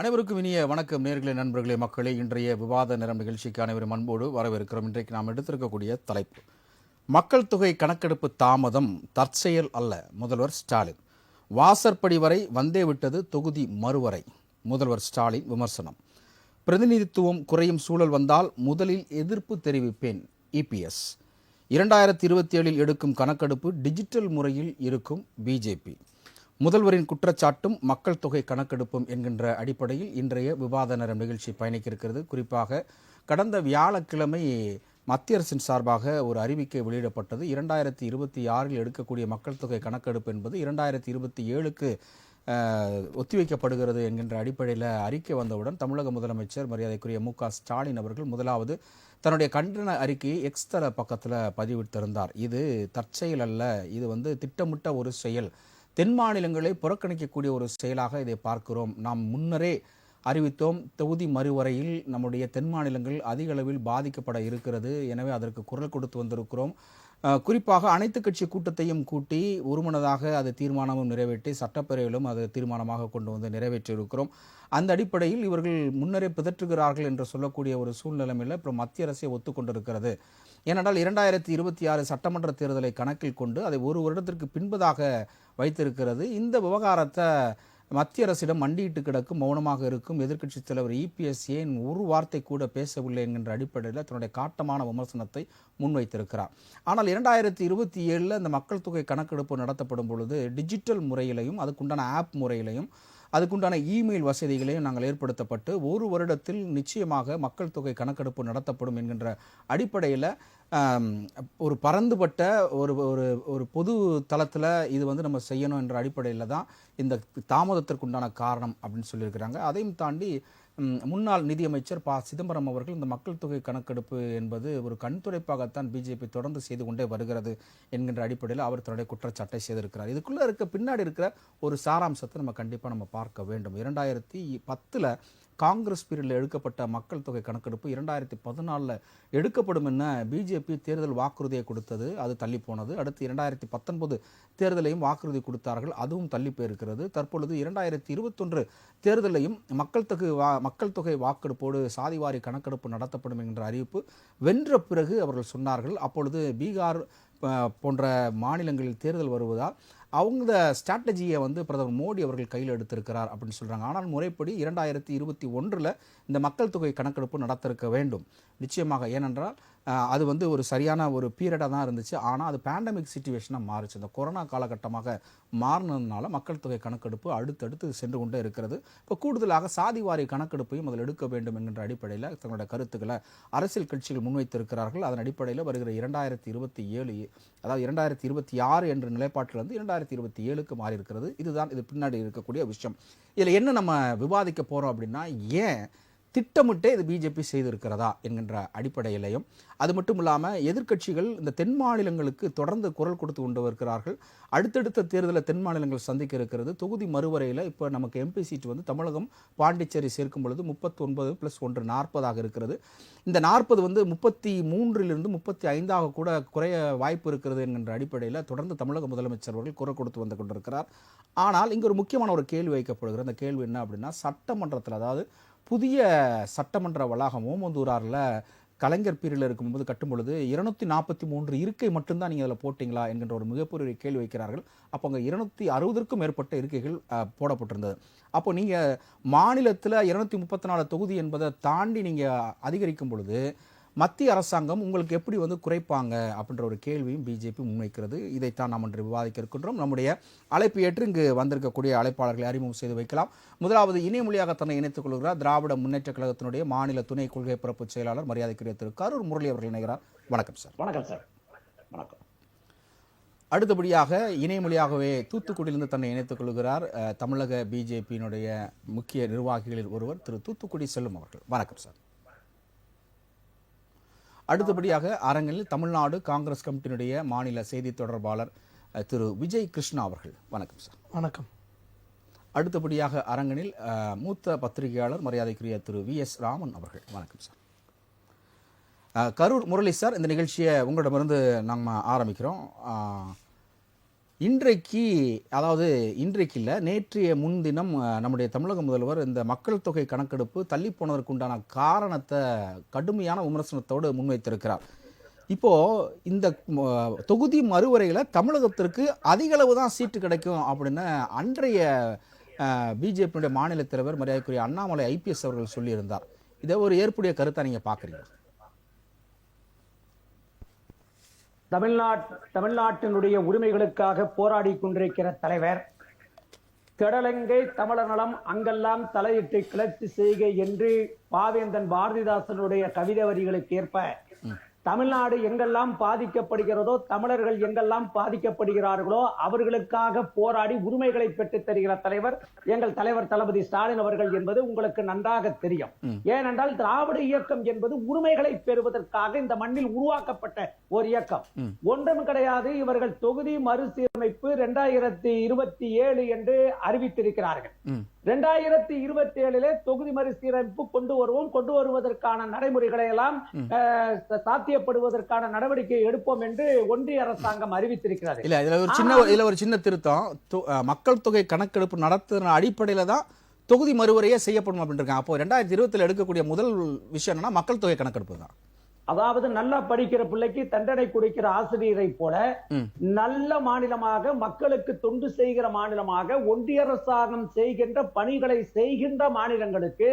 அனைவருக்கும் இனிய வணக்கம் நேர்களே, நண்பர்களே, மக்களே. இன்றைய விவாத நேரம் நிகழ்ச்சிக்கு அனைவரும் அன்போடு வரவேற்கிறோம். இன்றைக்கு நாம் எடுத்திருக்கக்கூடிய தலைப்பு மக்கள் தொகை கணக்கெடுப்பு தாமதம் தற்செயல் அல்ல, முதல்வர் ஸ்டாலின். வாசற்படி வரை வந்தே விட்டது தொகுதி மறுவரை, முதல்வர் ஸ்டாலின் விமர்சனம். பிரதிநிதித்துவம் குறையும் சூழல் வந்தால் முதலில் எதிர்ப்பு தெரிவிப்பேன் இபிஎஸ். 2027 எடுக்கும் கணக்கெடுப்பு டிஜிட்டல் முறையில் இருக்கும் பிஜேபி. முதல்வரின் குற்றச்சாட்டும் மக்கள் தொகை கணக்கெடுப்பும் என்கின்ற அடிப்படையில் இன்றைய விவாத நேரம் நிகழ்ச்சி பயணிக்க இருக்கிறது. குறிப்பாக கடந்த வியாழக்கிழமை மத்திய அரசின் சார்பாக ஒரு அறிவிக்கை வெளியிடப்பட்டது. 2026 எடுக்கக்கூடிய மக்கள் தொகை கணக்கெடுப்பு என்பது 2027க்கு ஒத்திவைக்கப்படுகிறது என்கின்ற அடிப்படையில் அறிக்கை வந்தவுடன் தமிழக முதலமைச்சர் மரியாதைக்குரிய மு.க.ஸ்டாலின் அவர்கள் முதலாவது தன்னுடைய கண்டன அறிக்கையை எக்ஸ் தள பக்கத்தில் பதிவிட்டிருந்தார். இது தற்செயல் அல்ல, இது திட்டமிட்ட ஒரு செயல், தென் மாநிலங்களை புறக்கணிக்கக்கூடிய ஒரு செயலாக இதை பார்க்கிறோம். நாம் முன்னரே அறிவித்தோம், தொகுதி மறுவரையில் நம்முடைய தென் மாநிலங்கள் அதிக அளவில் பாதிக்கப்பட இருக்கிறது. எனவே அதற்கு குரல் கொடுத்து வந்திருக்கிறோம். குறிப்பாக அனைத்து கட்சி கூட்டத்தையும் கூட்டி ஒருமனதாக அது தீர்மானமும் நிறைவேற்றி சட்டப்பேரவையிலும் அது தீர்மானமாக கொண்டு வந்து நிறைவேற்றியிருக்கிறோம். அந்த அடிப்படையில் இவர்கள் முன்னரே பிதற்றுகிறார்கள் என்று சொல்லக்கூடிய ஒரு சூழ்நிலையில் இப்போ மத்திய அரசை ஒத்துக்கொண்டிருக்கிறது. ஏனென்றால் 2026 சட்டமன்ற தேர்தலை கணக்கில் கொண்டு அதை ஒரு வருடத்திற்கு பின்பதாக வைத்திருக்கிறது. இந்த விவகாரத்தை மத்திய அரசிடம் மண்டியிட்டு கிடக்கும், மௌனமாக இருக்கும் எதிர்க்கட்சித் தலைவர் இபிஎஸ் ஏன் ஒரு வார்த்தை கூட பேசவில்லை என்கின்ற அடிப்படையில் தன்னுடைய காட்டமான விமர்சனத்தை முன்வைத்திருக்கிறார். ஆனால் 2027 இந்த மக்கள் தொகை கணக்கெடுப்பு நடத்தப்படும் பொழுது டிஜிட்டல் முறையிலையும் அதுக்குண்டான ஆப் முறையிலையும் அதுக்குண்டான இமெயில் வசதிகளையும் நாங்கள் ஏற்படுத்தப்பட்டு ஒரு வருடத்தில் நிச்சயமாக மக்கள் தொகை கணக்கெடுப்பு நடத்தப்படும் என்கின்ற அடிப்படையில் ஒரு பரந்துபட்ட ஒரு ஒரு ஒரு பொது தளத்தில் இது நம்ம செய்யணும் என்ற அடிப்படையில் தான் இந்த தாமதத்திற்குண்டான காரணம் அப்படின்னு சொல்லியிருக்கிறாங்க. அதையும் தாண்டி முன்னாள் நிதியமைச்சர் ப. சிதம்பரம் அவர்கள் இந்த மக்கள் தொகை கணக்கெடுப்பு என்பது ஒரு கண்துடைப்பாகத்தான் பிஜேபி தொடர்ந்து செய்து கொண்டே வருகிறது என்கின்ற அடிப்படையில் அவர் தன்னுடைய குற்றச்சாட்டை செய்திருக்கிறார். இதுக்குள்ளே பின்னாடி இருக்கிற ஒரு சாராம்சத்தை நம்ம கண்டிப்பாக பார்க்க வேண்டும். 2010 காங்கிரஸ் பீரியடில் எடுக்கப்பட்ட மக்கள் தொகை கணக்கெடுப்பு 2014 எடுக்கப்படும் என பிஜேபி தேர்தல் வாக்குறுதியை கொடுத்தது, அது தள்ளி போனது. அடுத்து 2019 தேர்தலையும் வாக்குறுதி கொடுத்தார்கள், அதுவும் தள்ளி போயிருக்கிறது. தற்பொழுது 2021 தேர்தலையும் மக்கள் தொகை வாக்கெடுப்போடு சாதிவாரி கணக்கெடுப்பு நடத்தப்படும் என்கின்ற அறிவிப்பு வென்ற பிறகு அவர்கள் சொன்னார்கள். அப்பொழுது பீகார் போன்ற மாநிலங்களில் தேர்தல் வருவதால் அவங்க ஸ்ட்ராட்டஜியை பிரதமர் மோடி அவர்கள் கையில் எடுத்திருக்கிறார் அப்படின்னு சொல்கிறாங்க. ஆனால் முறைப்படி 2021 இந்த மக்கள் தொகை கணக்கெடுப்பு நடத்திருக்க வேண்டும் நிச்சயமாக. ஏனென்றால் அது ஒரு சரியான ஒரு பீரியடாக தான் இருந்துச்சு. ஆனால் அது பேண்டமிக் சிச்சுவேஷனாக மாறிச்சு. இந்த கொரோனா காலகட்டமாக மாறினதுனால மக்கள் தொகை கணக்கெடுப்பு அடுத்தடுத்து சென்று கொண்டே இருக்கிறது. இப்போ கூடுதலாக சாதிவாரி கணக்கெடுப்பையும் அதில் எடுக்க வேண்டும் என்கின்ற அடிப்படையில் தங்களுடைய கருத்துக்களை அரசியல் கட்சிகள் முன்வைத்திருக்கிறார்கள். அதன் அடிப்படையில் வருகிற 2027 அதாவது 2026 என்ற நிலைப்பாட்டிலிருந்து 2027க்கு மாறி இருக்கிறது. இது பின்னாடி இருக்கக்கூடிய விஷயம். இதில் என்ன நம்ம விவாதிக்க போகிறோம் அப்படின்னா, ஏன் திட்டமிட்டே இது பிஜேபி செய்திருக்கிறதா என்கின்ற அடிப்படையிலையும், அது மட்டும் இல்லாமல் எதிர்க்கட்சிகள் இந்த தென் மாநிலங்களுக்கு தொடர்ந்து குரல் கொடுத்து கொண்டு வருகிறார்கள். அடுத்தடுத்த தேர்தலில் தென் மாநிலங்கள் சந்திக்க இருக்கிறது. தொகுதி மறுவரையில் இப்போ நமக்கு எம்பி சீட் தமிழகம் பாண்டிச்சேரி சேர்க்கும் பொழுது 39 + 1 40 இருக்கிறது. இந்த 40 33 35 கூட குறைய வாய்ப்பு இருக்கிறது என்கின்ற அடிப்படையில் தொடர்ந்து தமிழக முதலமைச்சர் அவர்கள் குரல் கொடுத்து வந்து கொண்டிருக்கிறார். ஆனால் இங்கே ஒரு முக்கியமான ஒரு கேள்வி வைக்கப்படுகிறது. அந்த கேள்வி என்ன அப்படின்னா, சட்டமன்றத்தில், அதாவது புதிய சட்டமன்ற வளாகம் ஓமந்தூராரில் கலைஞர் பீரியடில் இருக்கும்போது கட்டும் பொழுது 243 இருக்கை மட்டும்தான் நீங்கள் அதில் போட்டிங்களா என்கின்ற ஒரு மிகப்பெரிய கேள்வி வைக்கிறார்கள். அப்போ அங்கே 260க்கும் மேற்பட்ட இருக்கைகள் போடப்பட்டிருந்தது. அப்போ நீங்கள் மாநிலத்தில் 234 தொகுதி என்பதை தாண்டி நீங்கள் அதிகரிக்கும் பொழுது மத்திய அரசாங்கம் உங்களுக்கு எப்படி குறைப்பாங்க அப்படின்ற ஒரு கேள்வியும் பிஜேபி முன்வைக்கிறது. இதைத்தான் நாம் இன்று விவாதிக்க இருக்கின்றோம். நம்முடைய அழைப்பு ஏற்று இங்கு வந்திருக்கக்கூடிய அழைப்பாளர்களை அறிமுகம் செய்து வைக்கலாம். முதலாவது இணையமொழியாக தன்னை இணைத்துக் கொள்கிறார் திராவிட முன்னேற்ற கழகத்தினுடைய மாநில துணை கொள்கை பரப்பு செயலாளர் மரியாதைக்குரிய திரு கரூர் முரளி அவர்கள் இணைகிறார். வணக்கம் சார். வணக்கம் சார். வணக்கம். அடுத்தபடியாக இணையமொழியாகவே தூத்துக்குடியிலிருந்து தன்னை இணைத்துக் கொள்கிறார் தமிழக பிஜேபியினுடைய முக்கிய நிர்வாகிகளில் ஒருவர் திரு தூத்துக்குடி செல்லும் அவர்கள். வணக்கம் சார். அடுத்தபடியாக அரங்கில் தமிழ்நாடு காங்கிரஸ் கமிட்டியினுடைய மாநில செய்தி தொடர்பாளர் திரு விஜய் கிருஷ்ணா அவர்கள். வணக்கம் சார். வணக்கம். அடுத்தபடியாக அரங்கனில் மூத்த பத்திரிகையாளர் மரியாதைக்குரிய திரு வி.எஸ். ராமன் அவர்கள். வணக்கம் சார். கரூர் முரளி சார், இந்த நிகழ்ச்சியை உங்களிடமிருந்து நம்ம ஆரம்பிக்கிறோம். இன்றைக்கு அதாவது இன்றைக்கு இல்லை, நேற்றைய முன்தினம் நம்முடைய தமிழக முதல்வர் இந்த மக்கள் தொகை கணக்கெடுப்பு தள்ளி போனதற்குண்டான காரணத்தை கடுமையான விமர்சனத்தோடு முன்வைத்திருக்கிறார். இப்போ இந்த தொகுதி மறுவரையில் தமிழகத்திற்கு அதிக அளவு தான் சீட்டு கிடைக்கும் அப்படின்னு அன்றைய பிஜேபியுடைய மாநில தலைவர் மரியாதைக்குரிய அண்ணாமலை ஐபிஎஸ் அவர்கள் சொல்லியிருந்தார். இதை ஒரு ஏற்புடைய கருத்தை நீங்க பாக்குறீங்க? தமிழ்நாட்டினுடைய உரிமைகளுக்காக போராடி கொண்டிருக்கிற தலைவர், கடலங்கை தமிழர் நலம் அங்கெல்லாம் தலையிட்டு கிளர்ச்சி செய்க என்று பாவேந்தன் பாரதிதாசனுடைய கவிதை வரிகளுக்கு ஏற்ப தமிழ்நாடு எங்கெல்லாம் பாதிக்கப்படுகிறதோ, தமிழர்கள் எங்கெல்லாம் பாதிக்கப்படுகிறார்களோ அவர்களுக்காக போராடி உரிமைகளை பெற்றுத் தருகிற தலைவர் எங்கள் தலைவர் தளபதி ஸ்டாலின் அவர்கள் என்பது உங்களுக்கு நன்றாக தெரியும். ஏனென்றால் திராவிட இயக்கம் என்பது உரிமைகளை பெறுவதற்காக இந்த மண்ணில் உருவாக்கப்பட்ட ஒரு இயக்கம். ஒன்றும் கிடையாது. இவர்கள் தொகுதி மறுசீரமைப்பு 2027 என்று அறிவித்திருக்கிறார்கள். 2027 தொகுதி மறுசீரமைப்பு கொண்டு வருவதற்கான நடைமுறைகளை எல்லாம் சாத்தியப்படுவதற்கான நடவடிக்கை எடுப்போம் என்று ஒன்றிய அரசாங்கம் அறிவித்திருக்கிறது. இல்ல, இதுல ஒரு சின்ன திருத்தம். மக்கள் தொகை கணக்கெடுப்பு நடத்துற அடிப்படையில தான் தொகுதி மறுவரையே செய்யப்படும் அப்படின்னு இருக்காங்க. அப்போ 2020 எடுக்கக்கூடிய முதல் விஷயம் என்னன்னா மக்கள் தொகை கணக்கெடுப்பு தான். அதாவது நல்லா படிக்கிற பிள்ளைக்கு தண்டனை கொடுக்கிற ஆசிரியரை போல நல்ல மாநிலமாக, மக்களுக்கு தொண்டு செய்கிற மாநிலமாக, ஒன்றிய அரசாங்கம் செய்கின்ற பணிகளை செய்கின்ற மாநிலங்களுக்கு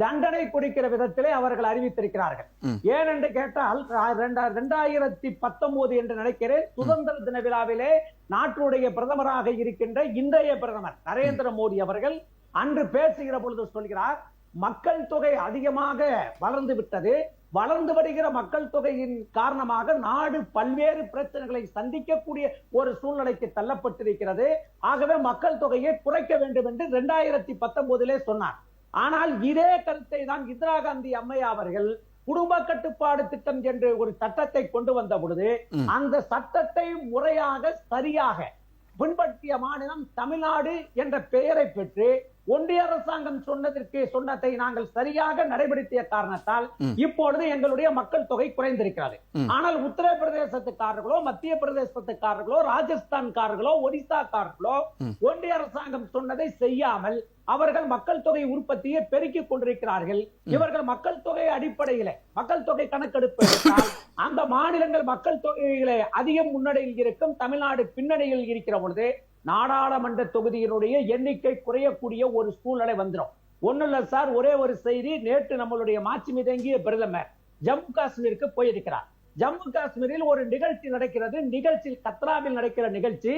தண்டனை கொடுக்கிற விதத்திலே அவர்கள் அறிவித்திருக்கிறார்கள். ஏனென்று கேட்டால் 2019 என்று நினைக்கிறேன், சுதந்திர தின விழாவிலே நாட்டுடைய பிரதமராக இருக்கின்ற இன்றைய பிரதமர் நரேந்திர மோடி அவர்கள் அன்று பேசுகிற பொழுது சொல்கிறார், மக்கள் தொகை அதிகமாக வளர்ந்து விட்டது. வளர்ந்து வருகிற மக்கள் தொகையின் காரணமாக நாடு பல்வேறு பிரச்சனைகளை சந்திக்கக்கூடிய ஒரு சூழ்நிலைக்கு தள்ளப்பட்டிருக்கிறது. ஆகவே மக்கள் தொகையை குறைக்க வேண்டும் என்று 2019 சொன்னார். ஆனால் இதே கருத்தை தான் இந்திரா காந்தி அம்மையா அவர்கள் குடும்ப கட்டுப்பாடு திட்டம் என்று ஒரு சட்டத்தை கொண்டு வந்த பொழுது அந்த சட்டத்தை முறையாக சரியாக பின்பற்றிய மாநிலம் தமிழ்நாடு என்ற பெயரை பெற்று ஒன்றிய அரசாங்கம் சொன்னதை நாங்கள் சரியாக நடைபெறுத்திய காரணத்தால் இப்பொழுது எங்களுடைய மக்கள் தொகை குறைந்திருக்கிறது. ஆனால் உத்தரப்பிரதேசத்துக்காரர்களோ, மத்திய பிரதேசத்துக்காரர்களோ, ராஜஸ்தான்காரர்களோ, ஒடிசாக்காரர்களோ ஒன்றிய அரசாங்கம் சொன்னதை செய்யாமல் அவர்கள் மக்கள் தொகை உற்பத்தியை பெருக்கிக் கொண்டிருக்கிறார்கள். இவர்கள் மக்கள் தொகை அடிப்படையில் மக்கள் தொகை கணக்கெடுப்பு எடுத்தால் அந்த மாநிலங்கள் மக்கள் தொகையிலே அதிகம் முன்னணியில் இருக்கும், தமிழ்நாடு பின்னணியில் இருக்கிற பொழுது நாடாளுமன்ற தொகுதியினுடைய எண்ணிக்கை குறையக்கூடிய ஒரு சூழ்நிலை வந்துடும். ஒண்ணு இல்ல சார், ஒரே ஒரு செய்தி. நேற்று நம்மளுடைய மாட்சி மிதங்கிய பிரதமர் ஜம்மு காஷ்மீருக்கு போயிருக்கிறார். ஜம்மு காஷ்மீரில் ஒரு நிகழ்ச்சி நடக்கிறது. நிகழ்ச்சியில் கத்ராவில் நடக்கிற நிகழ்ச்சி.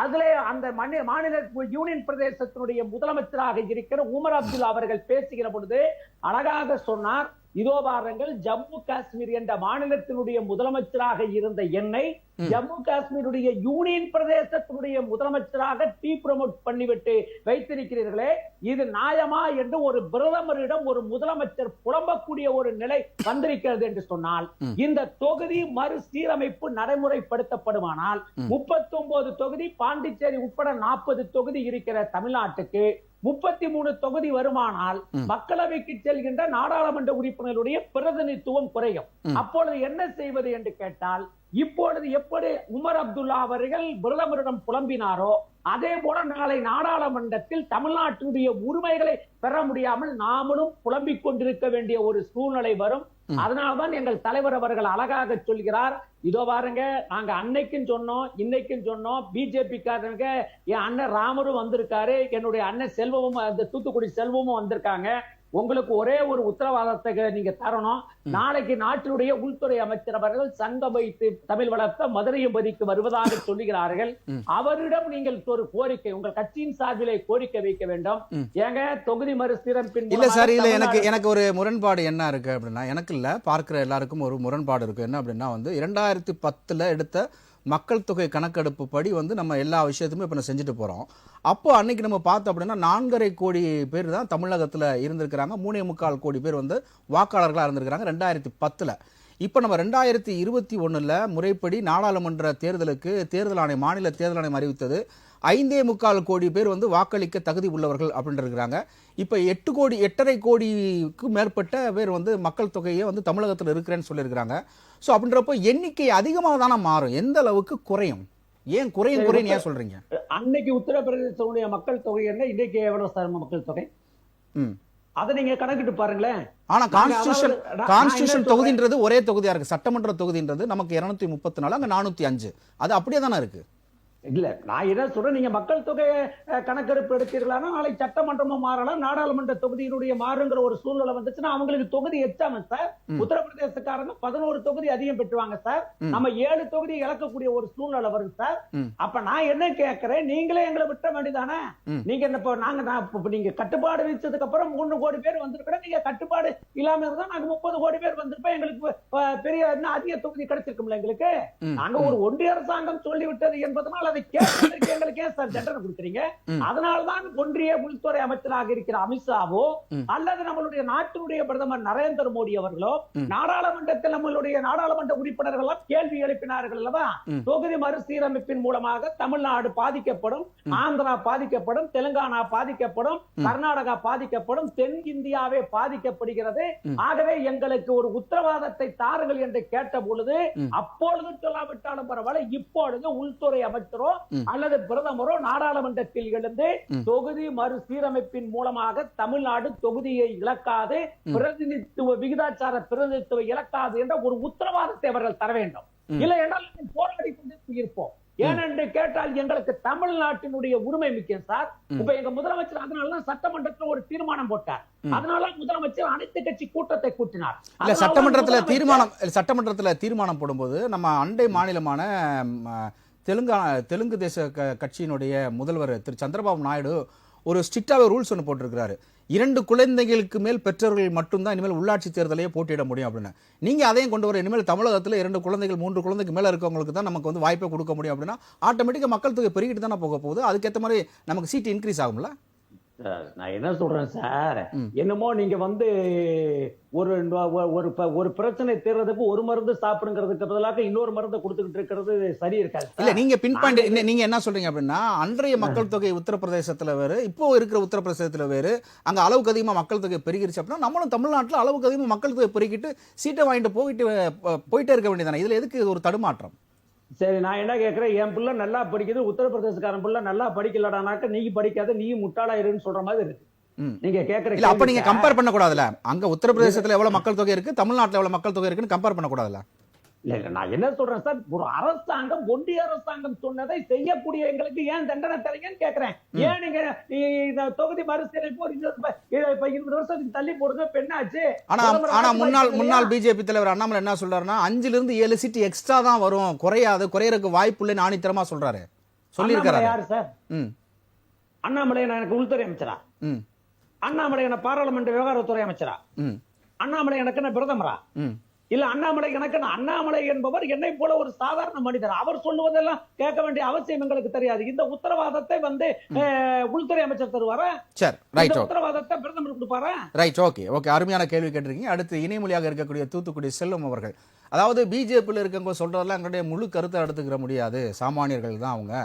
அதிலே அந்த மாநில யூனியன் பிரதேசத்தினுடைய முதலமைச்சராக இருக்கிற உமர் அப்துல்லா அவர்கள் பேசுகிற பொழுது அழகாக சொன்னார், இதோ பாருங்கள், ஜம்மு காஷ்மீர் என்ற மாநிலத்தினுடைய முதலமைச்சராக இருந்த என்னை ஜம்மு காஷ்மீருடைய யூனியன் பிரதேசத்தினுடைய முதலமைச்சராக ப்ரமோட் பண்ணிவிட்டு வைத்திருக்கிறீர்களே, இது நியாயமா என்று ஒரு பிரதமரிடம் ஒரு முதலமைச்சர் புலம்பக்கூடிய ஒரு நிலை வந்திருக்கிறது என்று சொன்னால், இந்த தொகுதி மறுசீரமைப்பு நடைமுறைப்படுத்தப்படுமானால் 39 தொகுதி, பாண்டிச்சேரி உட்பட 40 தொகுதி இருக்கிற தமிழ்நாட்டுக்கு 33 தொகுதி வருமானால் மக்களவைக்கு செல்கின்ற நாடாளுமன்ற உறுப்பினருடைய பிரதிநிதித்துவம் குறையும். அப்பொழுது என்ன செய்வது என்று கேட்டால், இப்பொழுது எப்படி உமர் அப்துல்லா அவர்கள் பிரதமரிடம் புலம்பினாரோ அதே போல நாளை நாடாளுமன்றத்தில் தமிழ்நாட்டுடைய உரிமைகளை பெற முடியாமல் நாமளும் புலம்பிக் கொண்டிருக்க வேண்டிய ஒரு சூழ்நிலை வரும். அதனால்தான் எங்கள் தலைவர் அவர்கள் அழகாக சொல்கிறார், இதோ பாருங்க, நாங்க அன்னைக்கும் சொன்னோம், இன்னைக்கும் சொன்னோம், பிஜேபி காரங்க என் அண்ணன் ராமரும் வந்திருக்காரு, என்னுடைய அண்ணன் செல்வமும், அந்த தூத்துக்குடி செல்வமும் வந்திருக்காங்க. உங்களுக்கு ஒரே ஒரு உத்தரவாதத்தை நீங்க தரணும். நாளைக்கு நாட்டினுடைய உள்துறை அமைச்சர் அவர்கள் சங்கம் வைத்து தமிழ் வளர்த்த மதுரையம்பதிக்கு வருவதாக சொல்லுகிறார்கள். அவரிடம் நீங்கள் ஒரு கோரிக்கை, உங்கள் கட்சியின் சார்பிலே கோரிக்கை வைக்க வேண்டும். ஏங்க தொகுதி மறுசீரமைப்பின் இல்ல சார், இல்ல எனக்கு ஒரு முரண்பாடு என்ன இருக்கு அப்படின்னா, எனக்கு இல்ல, பார்க்கிற எல்லாருக்கும் ஒரு முரண்பாடு இருக்கு. என்ன அப்படின்னா 2010 எடுத்த மக்கள் தொகை கணக்கெடுப்பு படி நம்ம எல்லா விஷயத்தையுமே இப்போ செஞ்சுட்டு போகிறோம். அப்போ அன்னைக்கு நம்ம பார்த்தோம் அப்படின்னா 4.5 கோடி பேர் தான் தமிழகத்தில் இருந்திருக்கிறாங்க. 3.25 கோடி பேர் வாக்காளர்களாக இருந்திருக்கிறாங்க 2010. இப்போ நம்ம 2021 முறைப்படி நாடாளுமன்ற தேர்தலுக்கு தேர்தல் ஆணையம், மாநில தேர்தல் ஆணையம் அறிவித்தது 5.25 கோடி பேர் வாக்களிக்க தகுதி உள்ளவர்கள் அப்படின்னு இருக்கிறாங்க. இப்போ 8.5 கோடிக்கு மேற்பட்ட பேர் மக்கள் தொகையை தமிழகத்தில் இருக்கிறேன்னு சொல்லியிருக்கிறாங்க. ஸோ அப்படின்றப்போ எண்ணிக்கை அதிகமாக தானே மாறும், எந்த அளவுக்கு குறையும்? ஏன் குறையும் ஏன் சொல்றீங்க? அன்னைக்கு உத்தரப்பிரதேசனுடைய மக்கள் தொகை என்ன, இன்னைக்கு எவ்வளவு சார் மக்கள் தொகை? அதை நீங்க கணக்கிட்டு பாருங்களேன். ஆனா கான்ஸ்டிடியூஷன் தொகுதின்றது ஒரே தொகுதியா இருக்கு. சட்டமன்ற தொகுதின்றது நமக்கு 234, அங்க 405. அது அப்படியே தானே இருக்கு. இல்ல, நான் என்ன சொல்றேன், நீங்க மக்கள் தொகை கணக்கெடுப்பு எடுத்தீர்களானா நாளை சட்டமன்றமும் மாறலாம், நாடாளுமன்ற தொகுதியினுடைய மாறுங்கிற ஒரு சூழ்நிலை வந்துச்சுன்னா அவங்களுக்கு தொகுதி எச்சாம சார். உத்தரப்பிரதேசக்காரங்க 11 தொகுதி அதிகம் பெற்றுவாங்க சார். நம்ம 7 தொகுதி இழக்கக்கூடிய ஒரு சூழ்நிலை வரும் சார். அப்ப நான் என்ன கேட்கிறேன், நீங்களே எங்களை விட்ட வேண்டியதானே? நீங்க நீங்க கட்டுப்பாடு விதிச்சதுக்கு அப்புறம் 3 கோடி பேர் வந்திருக்கோம். நீங்க கட்டுப்பாடு இல்லாம இருந்தா நாங்க 30 கோடி பேர் வந்திருப்போம். எங்களுக்கு பெரிய அதிக தொகுதி கிடைச்சிருக்கும்ல எங்களுக்கு. நாங்க ஒரு ஒன்றிய அரசாங்கம் சொல்லிவிட்டது என்பதனால் அதை கேட்பதற்கு எங்களுக்கு ஏன் சார் தண்டனை கொடுக்குறீங்க? அதனால்தான் ஒன்றிய உள்துறை அமைச்சராக இருக்கிற அமித்ஷாவோ அல்லது நம்மளுடைய நாட்டினுடைய பிரதமர் நரேந்திர மோடி அவர்களோ நாடாளுமன்றத்தில் நம்மளுடைய நாடாளுமன்ற உறுப்பினர்கள் கேள்வி எழுப்பினார்கள் அல்லவா? தொகுதி மறுசீரமைப்பின் மூலமாக தமிழ்நாடு பாதிக்கப்படும், ஆந்திரா பாதிக்கப்படும், தெலுங்கானா பாதிக்கப்படும், கர்நாடகா பாதிக்கப்படும், தென் இந்தியாவே பாதிக்கப்படுகிறது. ஆகவே எங்களுக்கு ஒரு உத்தரவாதத்தை தாருங்கள் என்று கேட்ட பொழுது, அப்பொழுது சொல்லாவிட்டாலும் பரவாயில்ல, இப்பொழுது உள்துறை அமைச்சரோ அல்லது பிரதமரோ நாடாளுமன்றத்தில் எழுந்து தொகுதி மறுசீரமைப்பின் மூலமாக தமிழ்நாடு தொகுதியை இழக்காது, பிரதிநிதித்துவ விகிதாச்சார பிரதிநிதித்துவ இழக்காது என்ற ஒரு உத்தரவாதத்தை அவர்கள் தர வேண்டும். இல்லை என்றால் போராடி கொண்டு இருப்போம். ஏனென்று கேட்டால் எங்களுக்கு தமிழ்நாட்டினுடைய உரிமை முக்கியம் சார். இப்ப எங்க முதலமைச்சர் அதனாலதான் சட்டமன்றத்தில் ஒரு தீர்மானம் போட்டார். அதனால முதலமைச்சர் அனைத்து கட்சி கூட்டத்தை கூட்டினார். இல்ல, சட்டமன்றத்துல தீர்மானம் போடும்போது நம்ம அண்டை மாநிலமான தெலுங்கு தேச கட்சியினுடைய முதல்வர் திரு சந்திரபாபு நாயுடு ஒரு ஸ்ட்ரிக்டாவே ரூல்ஸ் ஒன்று போட்டிருக்கிறாரு. 2 குழந்தைகளுக்கு மேல் பெற்றோர்கள் மட்டும்தான் இனிமேல் உள்ளாட்சி தேர்தலையே போட்டியிட முடியும் அப்படின்னு. நீங்க அதையும் கொண்டு வர, இனிமேல் தமிழகத்தில் 2 குழந்தைகள் 3 குழந்தைக்கு மேல இருக்கவங்களுக்கு தான் நமக்கு வந்து வாய்ப்பை கொடுக்க முடியும் அப்படின்னா ஆட்டோமேட்டிக்கா மக்கள் தொகை பெருகிட்டு தானே போக போகுது. அதுக்கேற்ற மாதிரி நமக்கு சீட் இன்க்ரீஸ் ஆகும்ல. நான் என்ன சொல்றேன் சார், என்னமோ நீங்க வந்து ஒரு பிரச்சனை தீர்றதுக்கு ஒரு மருந்து சாப்பிடுங்கிறதுக்கு பதிலாக இன்னொரு மருந்து கொடுத்துக்கிட்டு இருக்கிறது சரி இருக்காது. இல்ல, நீங்க பின் பாயிண்ட் நீங்க என்ன சொல்றீங்க அப்படின்னா, அன்றைய மக்கள் தொகை உத்தரப்பிரதேசத்துல வேறு, இப்போ இருக்கிற உத்தரப்பிரதேசத்துல வேறு, அங்க அளவுக்கு அதிகமா மக்கள் தொகை பெருகிருச்சு அப்படின்னா நம்மளும் தமிழ்நாட்டில் அளவுக்கு அதிகமா மக்கள் தொகை பெருகிட்டு சீட்டை வாங்கிட்டு போயிட்டே இருக்க வேண்டியதானே. இதுல எதுக்கு ஒரு தடுமாற்றம்? சரி, நான் என்ன கேட்கிறேன், என் பிள்ளை நல்லா படிக்குது, உத்தரப்பிரதேசக்காரன் பிள்ளை நல்லா படிக்கலடானாக்க நீ படிக்காத, நீ முட்டாளா இருன்னு சொல்ற மாதிரி இருக்கு. நீங்க கேக்குற இல்ல, அப்ப நீங்க கம்பேர் பண்ண கூடாதுல. அங்க உத்தரப்பிரதேசத்துல எவ்வளவு மக்கள் தொகை இருக்கு, தமிழ்நாட்டுல எவ்வளவு மக்கள் தொகை இருக்குன்னு கம்பேர் பண்ண கூடாதுல. இல்ல, நான் என்ன சொல்றேன் சார், ஒரு அரசாங்கம், ஒன்றிய அரசாங்கம் சொன்னதை செய்யக்கூடிய எங்களுக்கு ஏன் தண்டனை தரீங்கன்னு கேட்கிறேன். ஏன் நீங்க தொகுதி மறுசீரமைப்பு 20 வருஷத்துக்கு தள்ளி போடுங்க, பெண்ணாச்சு. ஆனா முன்னாள் பிஜேபி தலைவர் அண்ணாமலை என்ன சொல்றாருன்னா, 5 இருந்து 7 சீட் எக்ஸ்ட்ரா தான் வரும், குறையறதுக்கு வாய்ப்பு இல்லைன்னு ஆணித்தரமா சொல்றாரு. சொல்லியிருக்காரு. யாரு சார் அண்ணாமலை? எனக்கு உள்துறை அமைச்சரா? அண்ணாமலை என்ன பாராளுமன்ற விவகாரத்துறை அமைச்சரா? அண்ணாமலை எனக்கு என்ன பிரதமரா? இல்ல, அண்ணாமலை எனக்கு அண்ணாமலை என்பவர் என்னை போல ஒரு சாதாரண மனிதர். அவர் சொல்லுவதெல்லாம் கேட்க வேண்டிய அவசியம் எங்களுக்கு தெரியாது. இந்த உத்தரவாதத்தை வந்து உள்துறை அமைச்சர் தருவாரா? உத்தரவாதத்தை பிரதமர் கொடுப்பாரா? Right, okay. அருமையான கேள்வி கேட்டிருக்கீங்க. அடுத்து இணைமொழியாக இருக்கக்கூடிய தூத்துக்குடி செல்வம் அவர்கள், அதாவது பிஜேபியில் இருக்கவங்க சொல்றதெல்லாம் எங்களுடைய முழு கருத்தை எடுத்துக்கிற முடியாது, சாமானியர்கள் தான் அவங்க.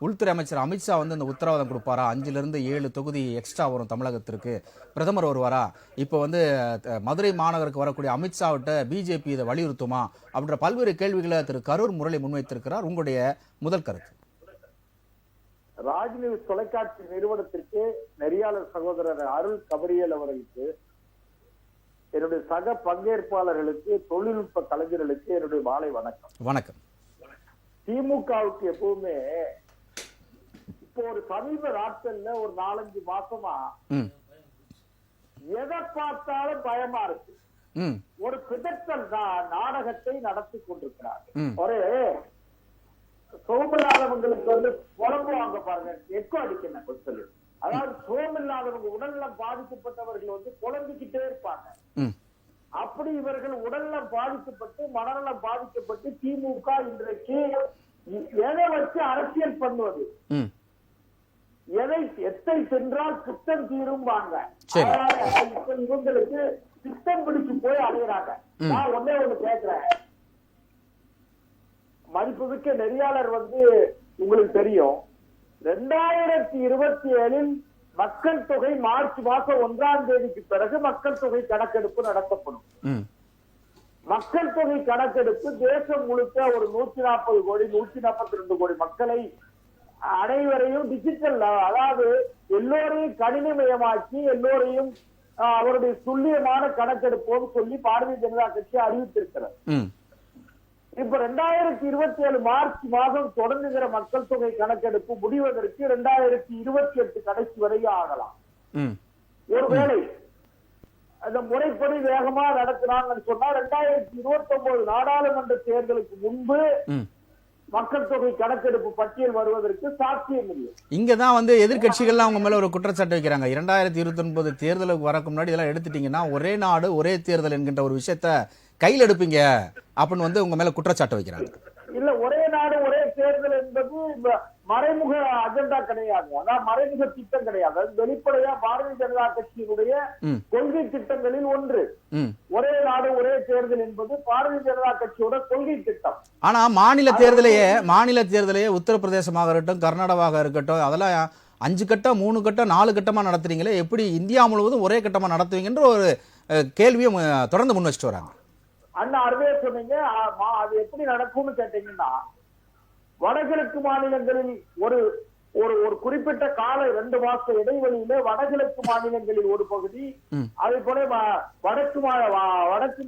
உள்துறை அமைச்சர் அமித்ஷா வந்து இந்த உத்தரவாதம் கொடுப்பாரா, 5லிருந்து 7 தொகுதி எக்ஸ்ட்ரா வரும் தமிழகத்திற்கு, பிரதமர் வருவாரா, இப்போ வந்து மதுரை மாநகருக்கு வரக்கூடிய அமித்ஷாவிட்ட பிஜேபி இதை வலியுறுத்துமா அப்படின்ற பல்வேறு கேள்விகளை திரு கரூர் முரளி முன்வைத்திருக்கிறார். உங்களுடைய முதல் கருத்து? ராஜ் நியூஸ் தொலைக்காட்சி நிறுவனத்திற்கு நெறியாளர் சகோதரர் அருள் கபரியல் அவர்களுக்கு, என்னுடைய சக பங்கேற்பாளர்களுக்கு, தொழில்நுட்ப கலைஞர்களுக்கு என்னுடைய மாலை வணக்கம். வணக்கம். திமுகவுக்கு எப்பவுமே இப்போ ஒரு சமீப நாட்கள்ல ஒரு 4-5 மாசமா எதை பார்த்தாலும் பயமா இருக்கு. ஒரு பிதற்றல் நாடகத்தை நடத்தி கொண்டிருக்கிறார். ஒரு சோமில்லாதவங்களுக்கு வந்து புலம்புவாங்க பாருங்க, எக்கோ அடிக்கணும் கொஞ்சம். அதாவது சோமில்லாதவங்க, உடல்நலம் பாதிக்கப்பட்டவர்கள் வந்து புலம்பிக்கிட்டே இருப்பாங்க. அப்படி இவர்கள் உடல்நலம் பாதிக்கப்பட்டு மனநலம் பாதிக்கப்பட்டு திமுக இன்றைக்கு எதை வச்சு அரசியல் பண்ணுவது, எத்தை சென்றால் குத்தம் தீரும் வாங்க. இப்ப இவங்களுக்கு சித்தம் பிடிச்சு போய் அடைகிறாங்க. நான் ஒன்னே ஒண்ணு கேட்கிறேன், மதிப்புமிக்க நெறியாளர் வந்து உங்களுக்கு தெரியும், 2027 மக்கள் தொகை மார்ச் மாசம் 1ஆம் தேதிக்கு பிறகு மக்கள் தொகை கணக்கெடுப்பு நடத்தப்படும். மக்கள் தொகை கணக்கெடுப்பு தேசம் முழுக்க ஒரு 140 கோடி 142 கோடி மக்களை அனைவரையும் டிஜிட்டல், அதாவது எல்லோரையும் கணினிமயமாக்கி எல்லோரையும் அவருடைய துல்லியமான கணக்கெடுப்போம் சொல்லி பாரதிய ஜனதா கட்சி அறிவித்திருக்கிறது. இப்ப 2027 மார்ச் மாதம் தொடங்குகிற மக்கள் தொகை கணக்கெடுப்பு முடிவதற்கு 2028 கடைசி வரையும் ஆகலாம். ஒருவேளை அந்த முறைப்படி வேகமா நடத்தினாங்கன்னு சொன்னா 2029 நாடாளுமன்ற தேர்தலுக்கு முன்பு மக்கள் தொகை கணக்கெடுப்பு பட்டியல் வருவதற்கு சாத்தியம் இல்லை. இங்கதான் வந்து எதிர்கட்சிகள்லாம் அவங்க மேல ஒரு குற்றச்சாட்டு வைக்கிறாங்க. 2029 தேர்தலுக்கு வரக்கு முன்னாடி இதெல்லாம் எடுத்துட்டீங்கன்னா ஒரே நாடு ஒரே தேர்தல் என்கின்ற ஒரு விஷயத்த கையில் எடுப்பீங்க அப்படின்னு வந்து உங்க மேல குற்றச்சாட்டு வைக்கிறாங்க. இல்ல, ஒரே நாடு ஒரே தேர்தல் என்பது மறைமுக அஜெண்டா கிடையாது, அதான் மறைமுக திட்டம் கிடையாது. அது வெளிப்படையா பாரதிய ஜனதா கட்சியினுடைய கொள்கை திட்டங்களில் ஒன்று. ஒரே நாடு ஒரே தேர்தல் என்பது பாரதிய ஜனதா கட்சியோட கொள்கை திட்டம். ஆனா மாநில தேர்தலையே உத்தரப்பிரதேசமாக இருக்கட்டும், கர்நாடகாவாக இருக்கட்டும், அதெல்லாம் 5 கட்டம் 3 கட்டம் 4 கட்டமா நடத்துறீங்களே, எப்படி இந்தியா முழுவதும் ஒரே கட்டமா நடத்துவீங்கன்ற ஒரு கேள்வியை தொடர்ந்து முன் வச்சுட்டு வராங்க. அண்ணா அருமையா சொன்னீங்க. அது எப்படி நடக்கும்னு கேட்டீங்கன்னா, வடகிழக்கு மாநிலங்களில் ஒரு ஒரு குறிப்பிட்ட கால 2 மாச இடைவெளியில வடகிழக்கு மாநிலங்களில் ஒரு பகுதி, அதே போல வடக்கு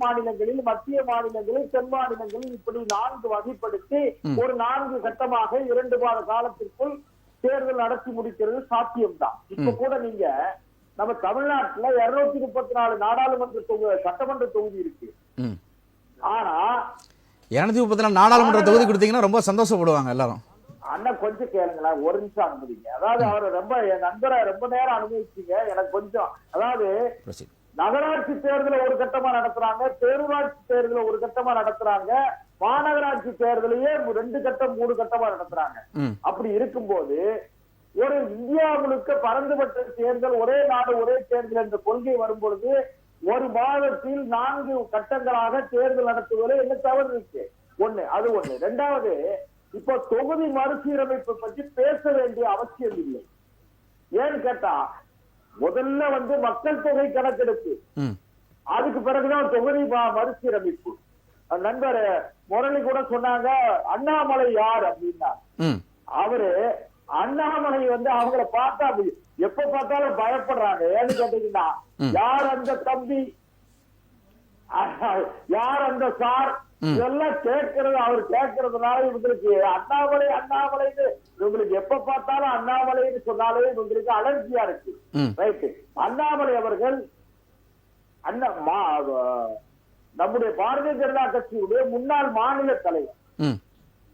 மாநிலங்களில், மத்திய மாநிலங்களில், தென் மாநிலங்களில் இப்படி 4 வகைப்படுத்தி ஒரு 4 கட்டமாக 2 மாத காலத்திற்குள் தேர்தல் நடத்தி முடிக்கிறது சாத்தியம்தான். இப்ப கூட நீங்க நம்ம தமிழ்நாட்டுல 234 நாடாளுமன்ற சட்டமன்ற தொகுதி இருக்கு. ஆனா 234 நாடாளுமன்ற தொகுதி கொடுத்தீங்கன்னா ரொம்ப சந்தோஷப்படுவாங்க எல்லாரும். அண்ணா கொஞ்சம் கேளுங்களேன், ஒரு நிமிஷம் அனுமதிங்க. அதாவது அவர் ரொம்ப என் நண்பரை ரொம்ப நேரம் அனுபவிச்சீங்க, எனக்கு கொஞ்சம். அதாவது நகராட்சி தேர்தலை ஒரு கட்டமா நடத்துறாங்க, பேரூராட்சி தேர்தலை ஒரு கட்டமா நடத்துறாங்க, மாநகராட்சி தேர்தலையே 2 கட்டம் 3 கட்டமா நடத்துறாங்க. அப்படி இருக்கும்போது ஒரு இந்தியா முழுக்க பரந்துபட்ட தேர்தல், ஒரே நாடு ஒரே தேர்தல் என்ற கொள்கை வரும் பொழுது ஒரு மாதத்தில் 4 கட்டங்களாக தேர்தல் நடத்துவதில் என்ன தவறு இருக்கு? அது ஒண்ணு. 2வது, இப்ப தொகுதி மறுசீரமைப்பு பற்றி பேச வேண்டிய அவசியம் இல்லை. ஏன்னு கேட்டா, முதல்ல வந்து மக்கள் தொகை கணக்கெடுப்பு, அதுக்கு பிறகுதான் தொகுதி மறுசீரமைப்பு. நண்பர் முரளி கூட சொன்னாங்க, அண்ணாமலை யார் அப்படின்னா, அவரு அண்ணாமலை வந்து அவங்கள பார்த்தா எப்ப பார்த்தாலும் பயப்படுறாங்க. ஏன்னு கேட்டீங்கன்னா, யார் அந்த தம்பி, யார் அந்த சார், இதெல்லாம் கேட்கறது, அவர் கேட்கறதுனால இவங்களுக்கு அண்ணாமலைன்னு இவங்களுக்கு எப்ப பார்த்தாலும் அண்ணாமலைன்னு சொன்னாலே இவங்களுக்கு அலர்ஜியா இருக்கு. ரைட்டு. அண்ணாமலை அவர்கள் நம்முடைய பாரதிய ஜனதா கட்சியுடைய முன்னாள் மாநில தலைவர்.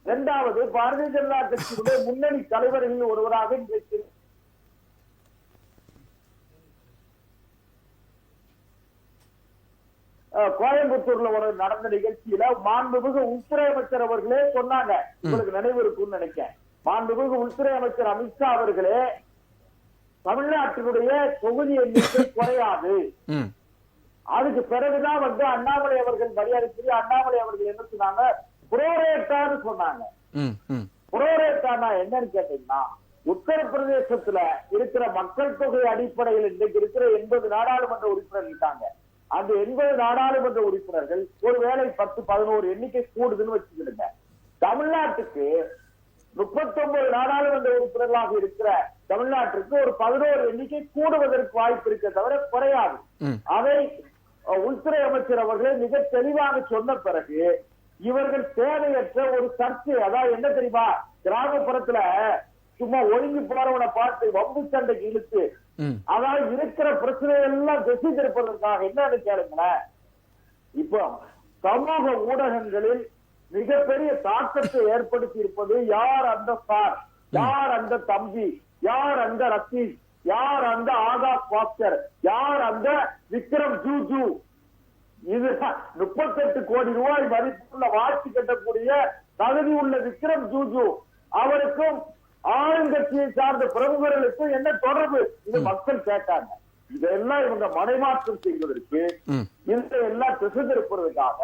2வது, பாரதிய ஜனதா கட்சியுடைய முன்னணி தலைவர்களில் ஒருவராக இன்றைக்கு கோயம்புத்தூர்ல ஒரு நடந்த நிகழ்ச்சியில மாண்புமிகு உள்துறை அமைச்சர் அவர்களே சொன்னாங்க, உங்களுக்கு நினைவு இருக்கும்னு நினைக்கிறேன். மாண்புமிகு உள்துறை அமைச்சர் அமித்ஷா அவர்களே, தமிழ்நாட்டினுடைய தொகுதி எண்ணிக்கை குறையாது. அதுக்கு பிறகுதான் வந்து அண்ணாமலை அவர்கள் மரியாதைக்குரிய அண்ணாமலை அவர்கள் என்ன சொன்னாங்க, புரோரேட்டான்னு சொன்னாங்க. புரோரேட்டானா என்னன்னு கேட்டீங்கன்னா, உத்தரப்பிரதேசத்துல இருக்கிற மக்கள் தொகை அடிப்படையில் இன்றைக்கு இருக்கிற 80 நாடாளுமன்ற உறுப்பினர்கள் இருக்காங்க. அந்த 80 நாடாளுமன்ற உறுப்பினர்கள் ஒருவேளை 10-11 எண்ணிக்கை கூடுதுன்னு வச்சுக்கிடுங்க. தமிழ்நாட்டுக்கு 39 நாடாளுமன்ற உறுப்பினர்களாக இருக்கிற தமிழ்நாட்டிற்கு ஒரு 11 எண்ணிக்கை கூடுவதற்கு வாய்ப்பு இருக்க தவிர குறையாது. அதை உள்துறை அமைச்சர் அவர்களே மிக தெளிவாக சொன்ன பிறகு இவர்கள் தேவையற்ற ஒரு சர்ச்சை, அதாவது என்ன தெரியுமா, கிராமப்புறத்துல சும்மா ஒழுங்கி போறவனை பார்த்து வம்பு சண்டைக்கு இழுத்து, அதாவது இருக்கிற பிரச்சனை எல்லாம் திசை திருப்பதற்காக என்னன்னு கேளுங்களேன். இப்போ சமூக ஊடகங்களில் மிகப்பெரிய தாக்கத்தை ஏற்படுத்தி இருப்பது யார் அந்த சார், யார் அந்த தம்பி, யார் அந்த ரத்தீஷ், யார் அந்த ஆகாஷ் பாஸ்கர், யார் அந்த விக்ரம் ஜூஜு. இது 38 கோடி ரூபாய் மதிப்புள்ள வாட்சி கட்டக்கூடிய தகுதி உள்ள விக்ரம் ஜூஜு அவருக்கும் ஆளுங்கட்சியை சார்ந்த பிரமுகர்களுக்கும் என்ன தொடர்பு? இது மக்கள் கேட்டாங்க. இதெல்லாம் இவங்க மடைமாற்றம் செய்வதற்கு, இதெல்லாம் திசை திருப்பதற்காக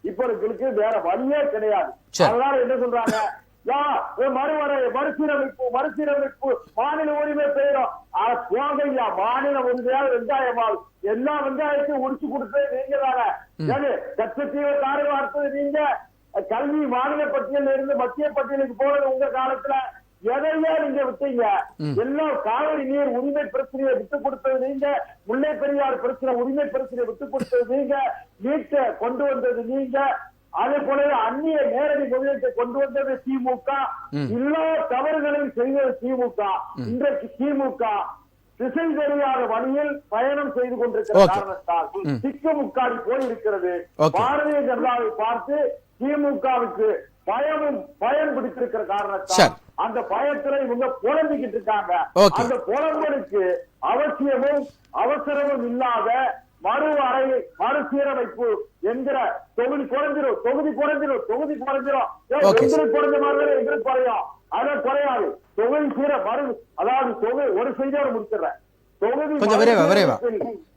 இப்ப வேற வழியே கிடையாது. அதனால என்ன சொல்றாங்க, மறுசீரமைப்பு மாநில உரிமை பெயரும் போகையா மாநில ஒன்றியால் வெங்காயமால் எல்லா வெங்காயத்தையும் உடிச்சு கொடுத்தது நீங்க தானே. கச்சத்தீவை தாரை வார்த்தது நீங்க. கல்வி மாநில பட்டியலில் இருந்து மத்திய பட்டியலுக்கு போனது உங்க காலத்துல. எதையா நீங்க விட்டீங்க? எல்லாம் காவிரி நீர் உரிமை பிரச்சனையை விட்டு கொடுத்தது நீங்க. முல்லை பெரியார் பிரச்சனை உரிமை பிரச்சனையை விட்டு கொடுத்தது நீங்க. நீட்டை கொண்டு வந்தது நீங்க. அதே போல அந்நிய நேரடி முதலீட்டை கொண்டு வந்தது திமுக. எல்லா தவறுகளையும் செய்தது திமுக. இன்றைக்கு திமுக திசை தெரியாத வழியில் பயணம் செய்து கொண்டிருக்கிற காரணத்தால் திக்குமுக்காடி போயிருக்கிறது. பாரதிய ஜனதாவை பார்த்து திமுகவுக்கு பயம் பிடித்திருக்கிற காரணத்தால் அந்த பயத்துல இவங்க புலம்பிக்கிட்டு இருக்காங்க. அந்த புலம்பலுக்கு அவசியமும் அவசரமும் இல்லாத மறுசீரமைப்பு என்கிற தொகுதி குறைஞ்சிரும் எங்களுக்கு குறைஞ்ச மாதிரி எங்களுக்கு குறையும். அதான் குறையாது. தொகுதி அதாவது ஒரு செய்தியோட முடிச்சிடறேன்.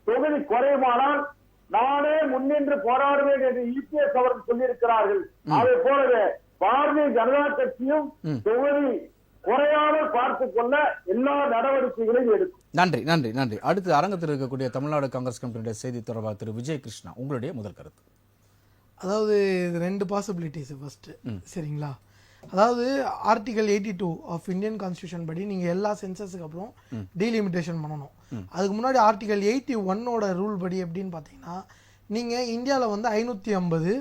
தொகுதி குறையுமானால் நானே முன்னின்று போராடுவேன் என்று இபிஎஸ் அவர்கள் சொல்லியிருக்கிறார்கள். அதே போலவே பாரதிய ஜனதா கட்சியும் தொகுதி குறையாமல் பார்த்துக் கொள்ள எல்லா நடவடிக்கைகளையும் எடுக்கும். நன்றி நன்றி நன்றி. அடுத்து அரங்கத்தில் இருக்கக்கூடிய தமிழ்நாடு காங்கிரஸ் கமிட்டியுடைய செய்தி தொடர்பாளர் திரு விஜய் கிருஷ்ணா, உங்களுடைய முதல் கருத்து. அதாவது ரெண்டு பாசிபிலிட்டிஸ். ஃபர்ஸ்ட் சரிங்களா, அதாவது ஆர்டிகல் 82 ஆஃப் இந்தியன் கான்ஸ்டியூஷன் படி நீங்க எல்லா சென்சஸுக்கு அப்புறம் டீலிமிட்டேஷன் பண்ணணும். அதுக்கு முன்னாடி ஆர்டிகல் 81ஓட ரூல் படி எப்படின்னு பார்த்தீங்கன்னா, நீங்க இந்தியாவில் வந்து 550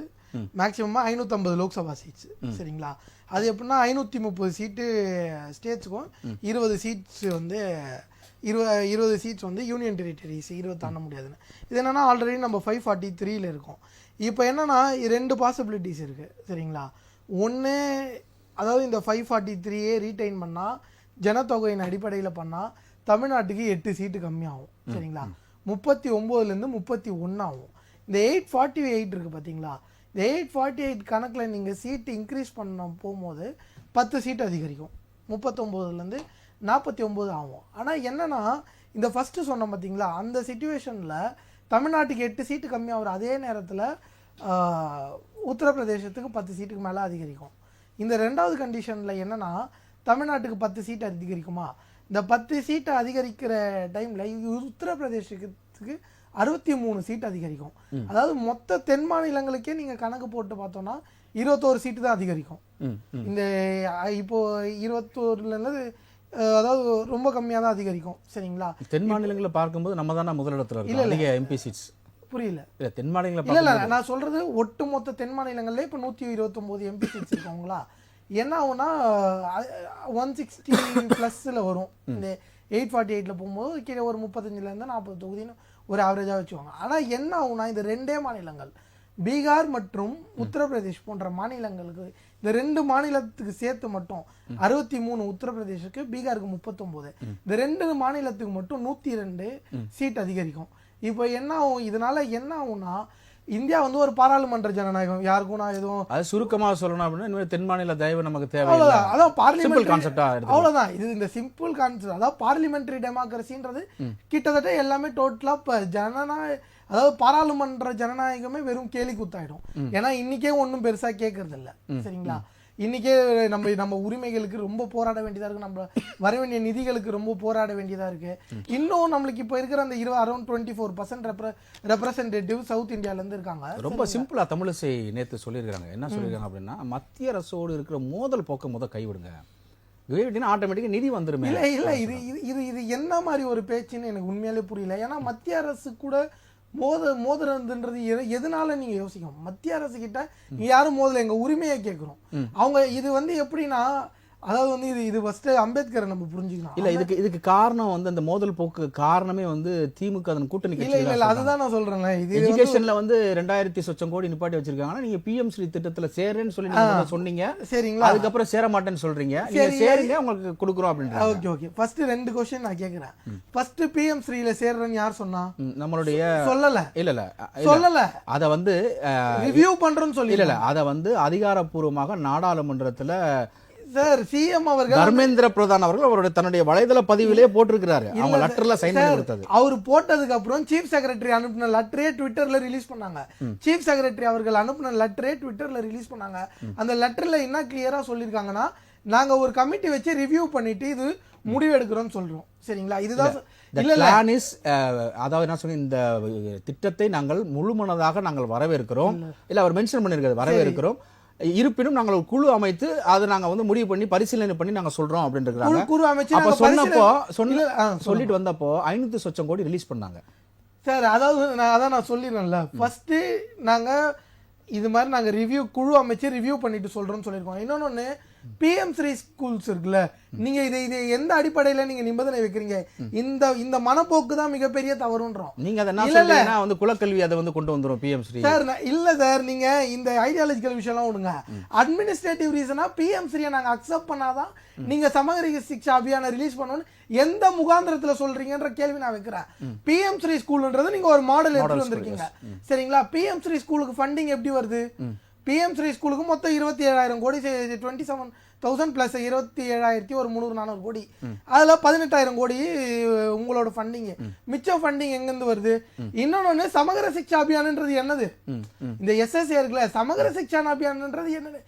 மேக்சிமமாக 550 லோக்சபா சீட்ஸ் சரிங்களா. அது எப்படின்னா 530 சீட்டு ஸ்டேட்ஸுக்கும் 20 சீட்ஸ் வந்து 20 சீட்ஸ் வந்து யூனியன் டெரிட்டரிஸ் 20 தாண்ட முடியாதுன்னு. இது என்னன்னா ஆல்ரெடி நம்ம 543ல் இருக்கோம். இப்போ என்னன்னா ரெண்டு பாசிபிலிட்டிஸ் இருக்கு சரிங்களா. ஒன்று, அதாவது இந்த 543 ரீடைன் பண்ணால் ஜனத்தொகையின் அடிப்படையில் பண்ணால் தமிழ்நாட்டுக்கு 8 சீட்டு கம்மியாகும் சரிங்களா. 39லேருந்து 31 ஆகும். இந்த 848 இருக்கு பார்த்தீங்களா, இந்த 848 கணக்கில் நீங்கள் சீட்டு இன்க்ரீஸ் பண்ண போகும்போது 10 சீட் அதிகரிக்கும். 39லேருந்து 49 ஆகும். ஆனால் என்னன்னா இந்த ஃபஸ்ட்டு சொன்னோம் பார்த்தீங்களா, அந்த சிச்சுவேஷனில் தமிழ்நாட்டுக்கு 8 சீட்டு கம்மியாகும். அதே நேரத்தில் உத்தரப்பிரதேசத்துக்கு 10 சீட்டுக்கு மேலே அதிகரிக்கும். இந்த ரெண்டாவது கண்டிஷனில் என்னன்னா தமிழ்நாட்டுக்கு 10 சீட்டு அதிகரிக்குமா, இந்த 10 சீட்டு அதிகரிக்கிற டைமில் உத்தரப்பிரதேசத்துக்கு 63 சீட் அதிகரிக்கும். அதாவது மொத்த தென் மாநிலங்களுக்கே நீங்க கணக்கு போட்டு பார்த்தோம்னா 21 சீட்டு தான் அதிகரிக்கும். இந்த இப்போ 21ல அதாவது ரொம்ப கம்மியா தான் அதிகரிக்கும் சரிங்களா. தென் மாநிலங்களை பார்க்கும்போது நம்ம தானே முதலிடத்துல இருக்கோம் எம்பி சீட்ஸ். புரியல. தென் மாநிலங்களை இல்ல நான் சொல்றது ஒட்டுமொத்த தென் மாநிலங்கள்ல இப்ப 129 எம்பி சீட்ஸ் இருக்கவங்களா என்ன ஆகும்னா 160+ வரும். இந்த 848ல போகும்போது கீழே ஒரு 35லேருந்து 40 தொகுதின்னு ஒரு ஆவரேஜாக வச்சுவாங்க. ஆனால் என்ன ஆகும்னா இந்த ரெண்டே மாநிலங்கள் பீகார் மற்றும் உத்தரப்பிரதேஷ் போன்ற மாநிலங்களுக்கு, இந்த ரெண்டு மாநிலத்துக்கு சேர்த்து மட்டும் 63, உத்தரப்பிரதேஷுக்கு பீகாருக்கு 39, இந்த ரெண்டு மாநிலத்துக்கு மட்டும் 102 சீட் அதிகரிக்கும். இப்போ என்ன ஆகும், இதனால என்ன ஆகும்னா இந்தியா வந்து ஒரு பாராளுமன்ற ஜனநாயகம். யாருக்கும் நான் எதுவும் அது சுருக்கமாக சொல்லணும் அப்படின்னா தென் மாநில தயவு நமக்கு தேவை. அதான் பார்லிமெண்ட் கான்செப்டா, அவ்வளவுதான். இது இந்த சிம்பிள் கான்செப்ட். அதாவது பார்லிமெண்டரி டெமோக்ரஸின்றது கிட்டத்தட்ட எல்லாமே டோட்டலா அதாவது பாராளுமன்ற ஜனநாயகமே வெறும் கேலி கூத்தாயிடும். ஏன்னா இன்னைக்கே ஒன்றும் பெருசா கேட்கறது இல்லை சரிங்களா. இன்னைக்கே நம்ம உரிமைகளுக்கு ரொம்ப போராட வேண்டியதா இருக்கு. நம்ம வர வேண்டிய நிதிகளுக்கு ரொம்ப போராட வேண்டியதா இருக்கு. இன்னும் நம்மளுக்கு இப்ப இருக்கிற அந்த அரௌண்ட் 24% ரெப்ரசன்டேட்டிவ் சவுத் இந்தியால இருந்து இருக்காங்க. ரொம்ப சிம்பிளா தமிழிசை நேத்து சொல்லியிருக்காங்க. என்ன சொல்லியிருக்காங்க அப்படின்னா, மத்திய அரசோடு இருக்கிற மோதல் போக்க கைவிடுங்க, ஆட்டோமேட்டிக்கா நிதி வந்துருமே. இல்ல இல்ல இது இது இது என்ன மாதிரி ஒரு பேச்சுன்னு எனக்கு உண்மையாலே புரியல. ஏன்னா மத்திய அரசு கூட மோதுறதுன்றது எதனால நீங்க யோசிக்கணும். மத்திய அரசு கிட்ட நீங்க யாரும் மோதல, எங்க உரிமையை கேட்கிறோம். அவங்க இது வந்து எப்படின்னா, அதாவது வந்து இது ஃபர்ஸ்ட் அம்பேத்கரை நம்ம புரிஞ்சுக்கணும். இல்ல இதுக்கு காரணம் வந்து அந்த மோதல் போக்கு காரணமே வந்து திமுக அதன் கூட்டணி கட்சி. இல்ல அதுதான் நான் சொல்றேன். இது எஜுகேஷன்ல வந்து 2000 சொச்சம் கோடி நிப்பாட்டி வச்சிருக்காங்க. நீங்க பிஎம் ஸ்ரீ திட்டத்துல சேரேன்னு சொல்லி நீங்க சொன்னீங்க சரிங்களா. அதுக்கப்புறம் சேர மாட்டேன்னு சொல்றீங்க. நீங்க சேருங்க, உங்களுக்கு கொடுக்குறோம் அப்படின்னு. Okay okay. ஃபர்ஸ்ட் ரெண்டு क्वेश्चन நான் கேக்குறேன். ஃபர்ஸ்ட் பிஎம் ஸ்ரீல சேர்றேன்னு யார் சொன்னா? நம்மளுடைய சொல்லல. இல்ல சொல்லல. அத வந்து ரிவ்யூ பண்றோம்னு சொல்லி இல்ல அத வந்து அதிகாரப்பூர்வமாக நாடாளுமன்றத்துல சார் சிஎம் அவர்கள் தர்மேந்திர பிரதான் அவர்கள் அவருடைய தன்னுடைய வலைதள பதிவிலே போட்டிருக்கிறாரு அவங்க லெட்டர்ல சைன் பண்ணி கொடுத்தது. அவர் போட்டதுக்கு அப்புறம் சீஃப் செக்ரட்டரி அனுப்பின லெட்டரே ட்விட்டர்ல ரிலீஸ் பண்ணாங்க. சீஃப் செக்ரட்டரி அவர்கள் அனுப்பின லெட்டரே ட்விட்டர்ல ரிலீஸ் பண்ணாங்க. அந்த லெட்டர்ல என்ன கிளியரா சொல்லிருக்காங்கன்னா, நாங்க ஒரு கமிட்டி வச்சு ரிவ்யூ பண்ணிட்டு இது முடிவு எடுக்கிறோம்னு சொல்றோம். சரிங்களா? இதுதான் அதாவது என்ன சொன்ன, இந்த திட்டத்தை நாங்கள் முழுமனதாக நாங்கள் வரவேற்கிறோம். இல்ல அவர் மென்ஷன் பண்ணிருக்கிறது வரவேற்கிறோம். இருப்பினும் நாங்கள் ஒரு குழு அமைத்து அதை நாங்க வந்து முடிவு பண்ணி பரிசீலனை பண்ணி நாங்க சொல்றோம் அப்படின்னு குழு அமைச்சு அப்ப சொன்னப்போ சொல்லிட்டு வந்தப்போ 500 சொச்சம் கோடி ரிலீஸ் பண்ணாங்க சார். அதாவது நான் சொல்லிடுறேன்ல, ஃபர்ஸ்ட் நாங்க இது மாதிரி நாங்க குழு அமைச்சு ரிவ்யூ பண்ணிட்டு சொல்றோம்னு சொல்லியிருக்கோம். இன்னொன்னு PM ஸ்ரீ ஸ்கூல்ஸ் இருக்குல்ல, நீங்க இதை எந்த அடிப்படையில நீங்க நிபந்தனை வைக்கிறீங்க? இந்த மனப்போக்கு தான் மிகப்பெரிய தவறுன்றோம். நீங்க அதை என்ன சொல்றீங்கன்னா வந்து குலக்கல்வி அதை வந்து கொண்டு வந்துரும் PM ஸ்ரீ சார். இல்ல சார், நீங்க இந்த ஐடியாலஜிக்கல் விஷயம்லாம் விடுங்க. அட்மினிஸ்ட்ரேட்டிவ் ரீசனா PM ஸ்ரீயை நாங்க அக்செப்ட் பண்ணாதான் நீங்க சமகர சிக்ஷா அபியானை ரிலீஸ் பண்ணணும் எந்த முகாந்திரத்துல சொல்றீங்கன்ற கேள்வி நான் வைக்கிறேன். PM ஸ்ரீ ஸ்கூல்ன்றது நீங்க ஒரு மாடல் எடுத்து வந்திருக்கீங்க. சரிங்களா? PM ஸ்ரீ ஸ்கூலுக்கு ஃபண்டிங் எப்படி வருது? PM ஸ்ரீ ஸ்கூலுக்கு மொத்தம் 27,000 கோடி, 27,000 பிளஸ் 27,000 ஒரு 300-400 கோடி, அதுல 18,000 கோடி உங்களோட ஃபண்டிங். மிச்ச ஃபண்டிங் எங்க இருந்து வருது? இன்னொன்னு சமகர சிக்ஷா அபியான்ன்றது என்னது? இந்த SSA இருக்குல்ல, சமகர சிக்ஷா அபியான்ன்றது என்னது?